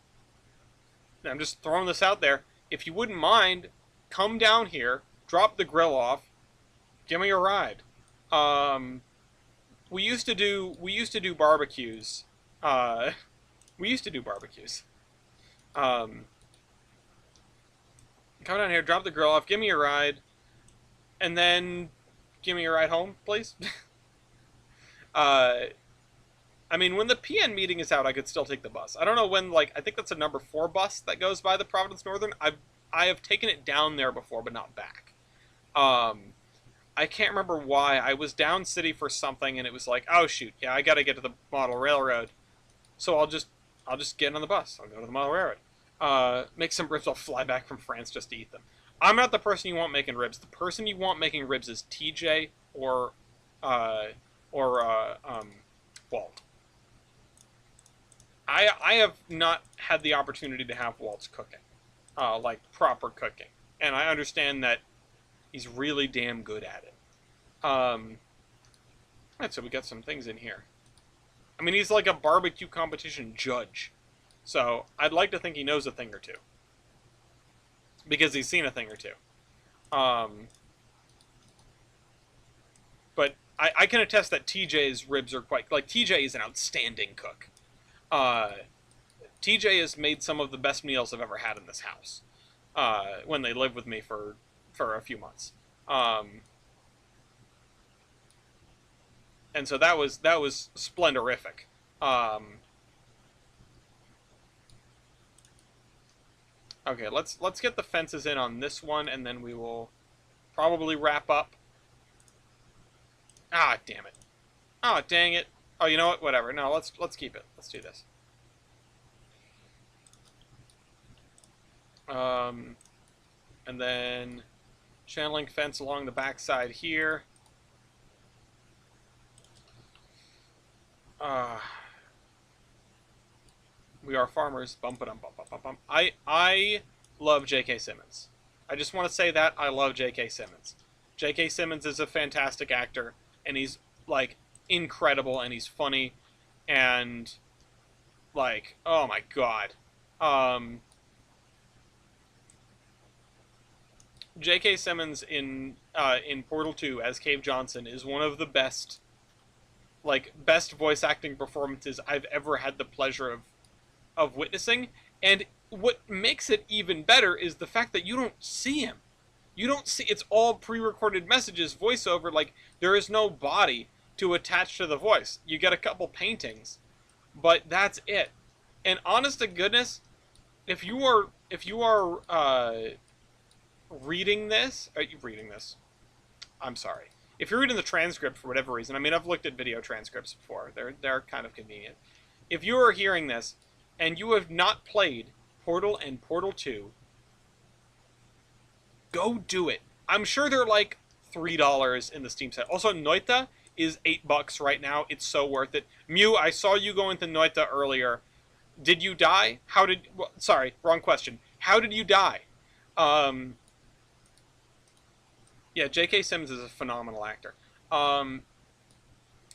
Speaker 1: I'm just throwing this out there. If you wouldn't mind, come down here, drop the grill off, give me a ride. We used to do barbecues. We used to do barbecues. Come down here, drop the grill off, give me a ride, and then give me a ride home, please. I mean, when the PN meeting is out, I could still take the bus. I don't know when, I think that's a number 4 bus that goes by the Providence Northern. I have taken it down there before, but not back. I can't remember why. I was down city for something, and it was like, oh shoot, yeah, I gotta get to the model railroad. So I'll just get on the bus. I'll go to the model railroad. Make some ribs. I'll fly back from France just to eat them. I'm not the person you want making ribs. The person you want making ribs is TJ or Walt. I have not had the opportunity to have Walt's cooking, like proper cooking, and I understand that he's really damn good at it. Alright, so we got some things in here. I mean, he's like a barbecue competition judge. So, I'd like to think he knows a thing or two. Because he's seen a thing or two. But I can attest that TJ's ribs are quite... Like, TJ is an outstanding cook. TJ has made some of the best meals I've ever had in this house. When they lived with me for a few months. And so that was splendorific. Okay, let's get the fences in on this one, and then we will probably wrap up. Ah, damn it. Oh, dang it. Oh, you know what? Whatever. No, let's keep it. Let's do this. And then chain link fence along the backside here. We are farmers. Bum ba dum bum bum bum bum. I love J.K. Simmons. I just want to say that I love J.K. Simmons. J.K. Simmons is a fantastic actor, and he's like incredible, and he's funny, and like, oh my god. J.K. Simmons in Portal 2 as Cave Johnson is one of the best voice acting performances I've ever had the pleasure of witnessing. And what makes it even better is the fact that you don't see him. You don't see, it's all pre-recorded messages, voiceover, like there is no body to attach to the voice. You get a couple paintings, but that's it. And honest to goodness, if you are reading this, I'm sorry. If you're reading the transcript for whatever reason, I mean, I've looked at video transcripts before. They're kind of convenient. If you are hearing this and you have not played Portal and Portal 2, go do it. I'm sure they're like $3 in the Steam set. Also, Noita is $8 right now. It's so worth it. Mew, I saw you go into Noita earlier. Did you die? Well, sorry, wrong question. How did you die? Yeah, J.K. Simmons is a phenomenal actor.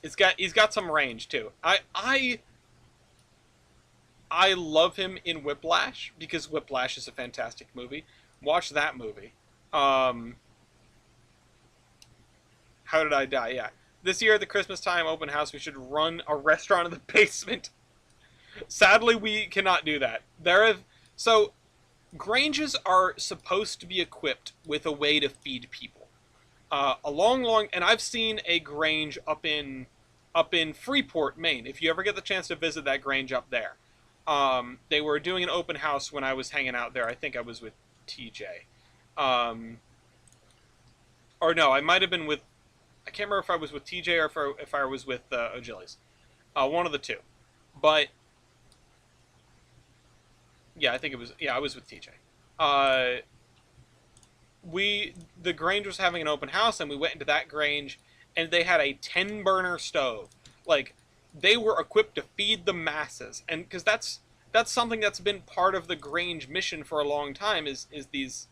Speaker 1: He's got some range too. I love him in Whiplash because Whiplash is a fantastic movie. Watch that movie. How did I die? Yeah. This year at the Christmas time open house, we should run a restaurant in the basement. Sadly, we cannot do that. So Granges are supposed to be equipped with a way to feed people. And I've seen a Grange up in Freeport, Maine. If you ever get the chance to visit that Grange up there, they were doing an open house when I was hanging out there. I think I was with TJ, or no, I might have been with. I can't remember if I was with TJ or if I was with O'Gillies. One of the two, but yeah, I think it was. Yeah, I was with TJ. The Grange was having an open house, and we went into that Grange, and they had a 10-burner stove. Like, they were equipped to feed the masses, and because that's something that's been part of the Grange mission for a long time is these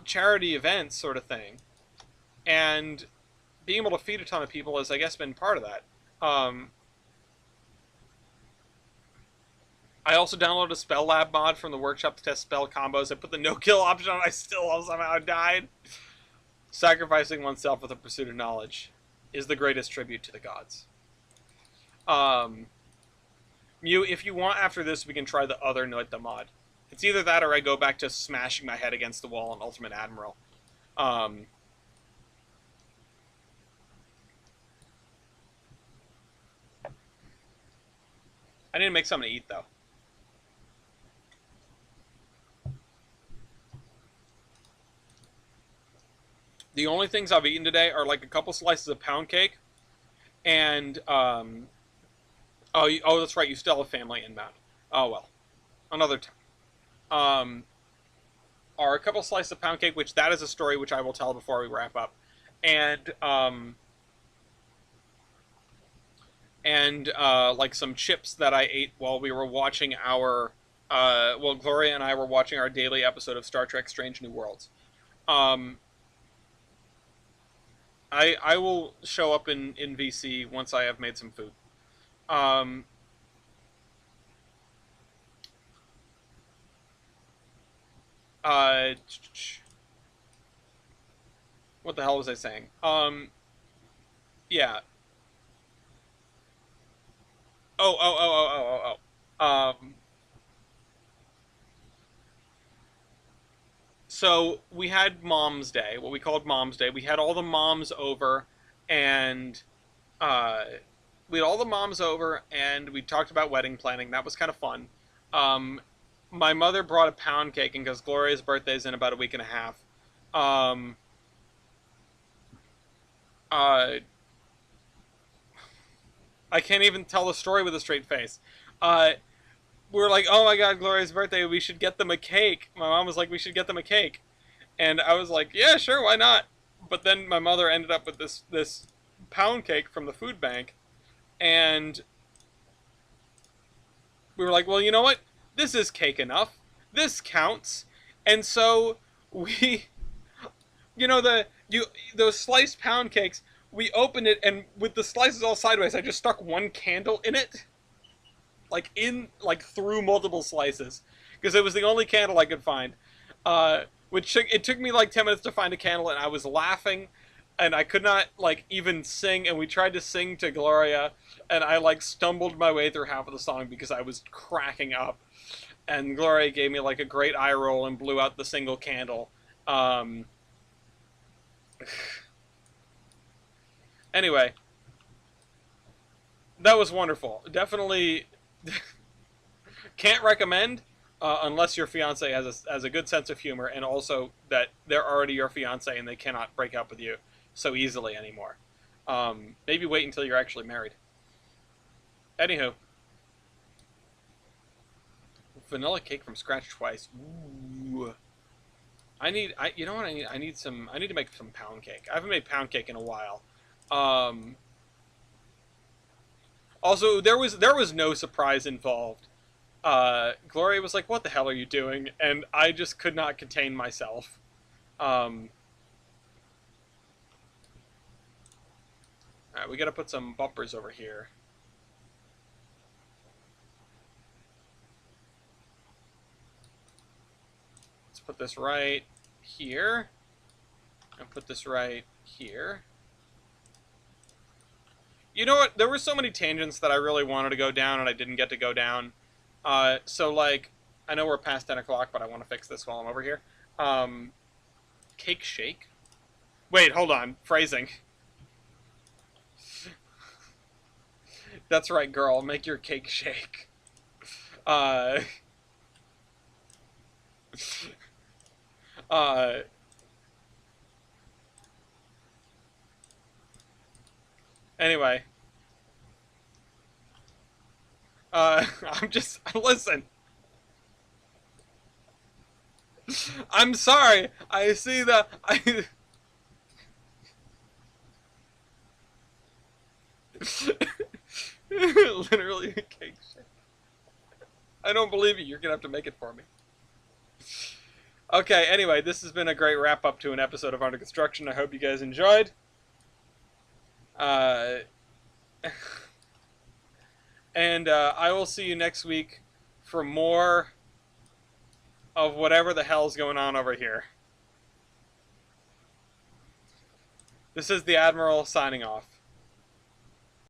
Speaker 1: charity events sort of thing, and being able to feed a ton of people has, I guess, been part of that. I also downloaded a Spell Lab mod from the workshop to test spell combos. I put the no-kill option on, I still somehow died. Sacrificing oneself with a pursuit of knowledge is the greatest tribute to the gods. Mew, if you want after this, we can try the other Noita mod. It's either that or I go back to smashing my head against the wall on Ultimate Admiral. I need to make something to eat, though. The only things I've eaten today are like a couple slices of pound cake, and oh, that's right, you still have family inbound. Oh well, another time. Are a couple slices of pound cake, which that is a story which I will tell before we wrap up, and like some chips that I ate while we were watching our Gloria and I were watching our daily episode of Star Trek: Strange New Worlds. I will show up in VC once I have made some food. Um, uh, what the hell was I saying? Yeah. Oh. So we had Mom's Day, what we called Mom's Day. We had all the moms over, and uh, we had all the moms over, and we talked about wedding planning. That was kind of fun. Um, my mother brought a pound cake, and because Gloria's birthday is in about a week and a half, um, uh, I can't even tell the story with a straight face. Uh, we were like, "Oh my God, Gloria's birthday! We should get them a cake." My mom was like, "We should get them a cake," and I was like, "Yeah, sure, why not?" But then my mother ended up with this pound cake from the food bank, and we were like, "Well, you know what? This is cake enough. This counts." And so we, those sliced pound cakes. We opened it, and with the slices all sideways, I just stuck one candle in it, like through multiple slices, because it was the only candle I could find. It took me like 10 minutes to find a candle, and I was laughing, and I could not like even sing. And we tried to sing to Gloria, and I like stumbled my way through half of the song because I was cracking up. And Gloria gave me like a great eye roll and blew out the single candle. Um, anyway, that was wonderful. Definitely can't recommend unless your fiance has a good sense of humor, and also that they're already your fiance and they cannot break up with you so easily anymore. Maybe wait until you're actually married. Anywho, vanilla cake from scratch twice. Ooh. You know what I need? I need to make some pound cake. I haven't made pound cake in a while. Um, Also, there was no surprise involved. Gloria was like, "What the hell are you doing?" And I just could not contain myself. Um, all right, we got to put some bumpers over here. Let's put this right here, and put this right here. You know what? There were so many tangents that I really wanted to go down, and I didn't get to go down. So like, I know we're past 10 o'clock, but I want to fix this while I'm over here. Um, Cake shake. Wait, hold on. Phrasing. That's right, girl. Make your cake shake. Uh, uh, anyway, I'm just listen. I'm sorry. I see the I. Literally a cake shake. I don't believe you. You're gonna have to make it for me. Okay. Anyway, this has been a great wrap up to an episode of Under Construction. I hope you guys enjoyed. Uh, and I will see you next week for more of whatever the hell's going on over here. This is the Admiral signing off.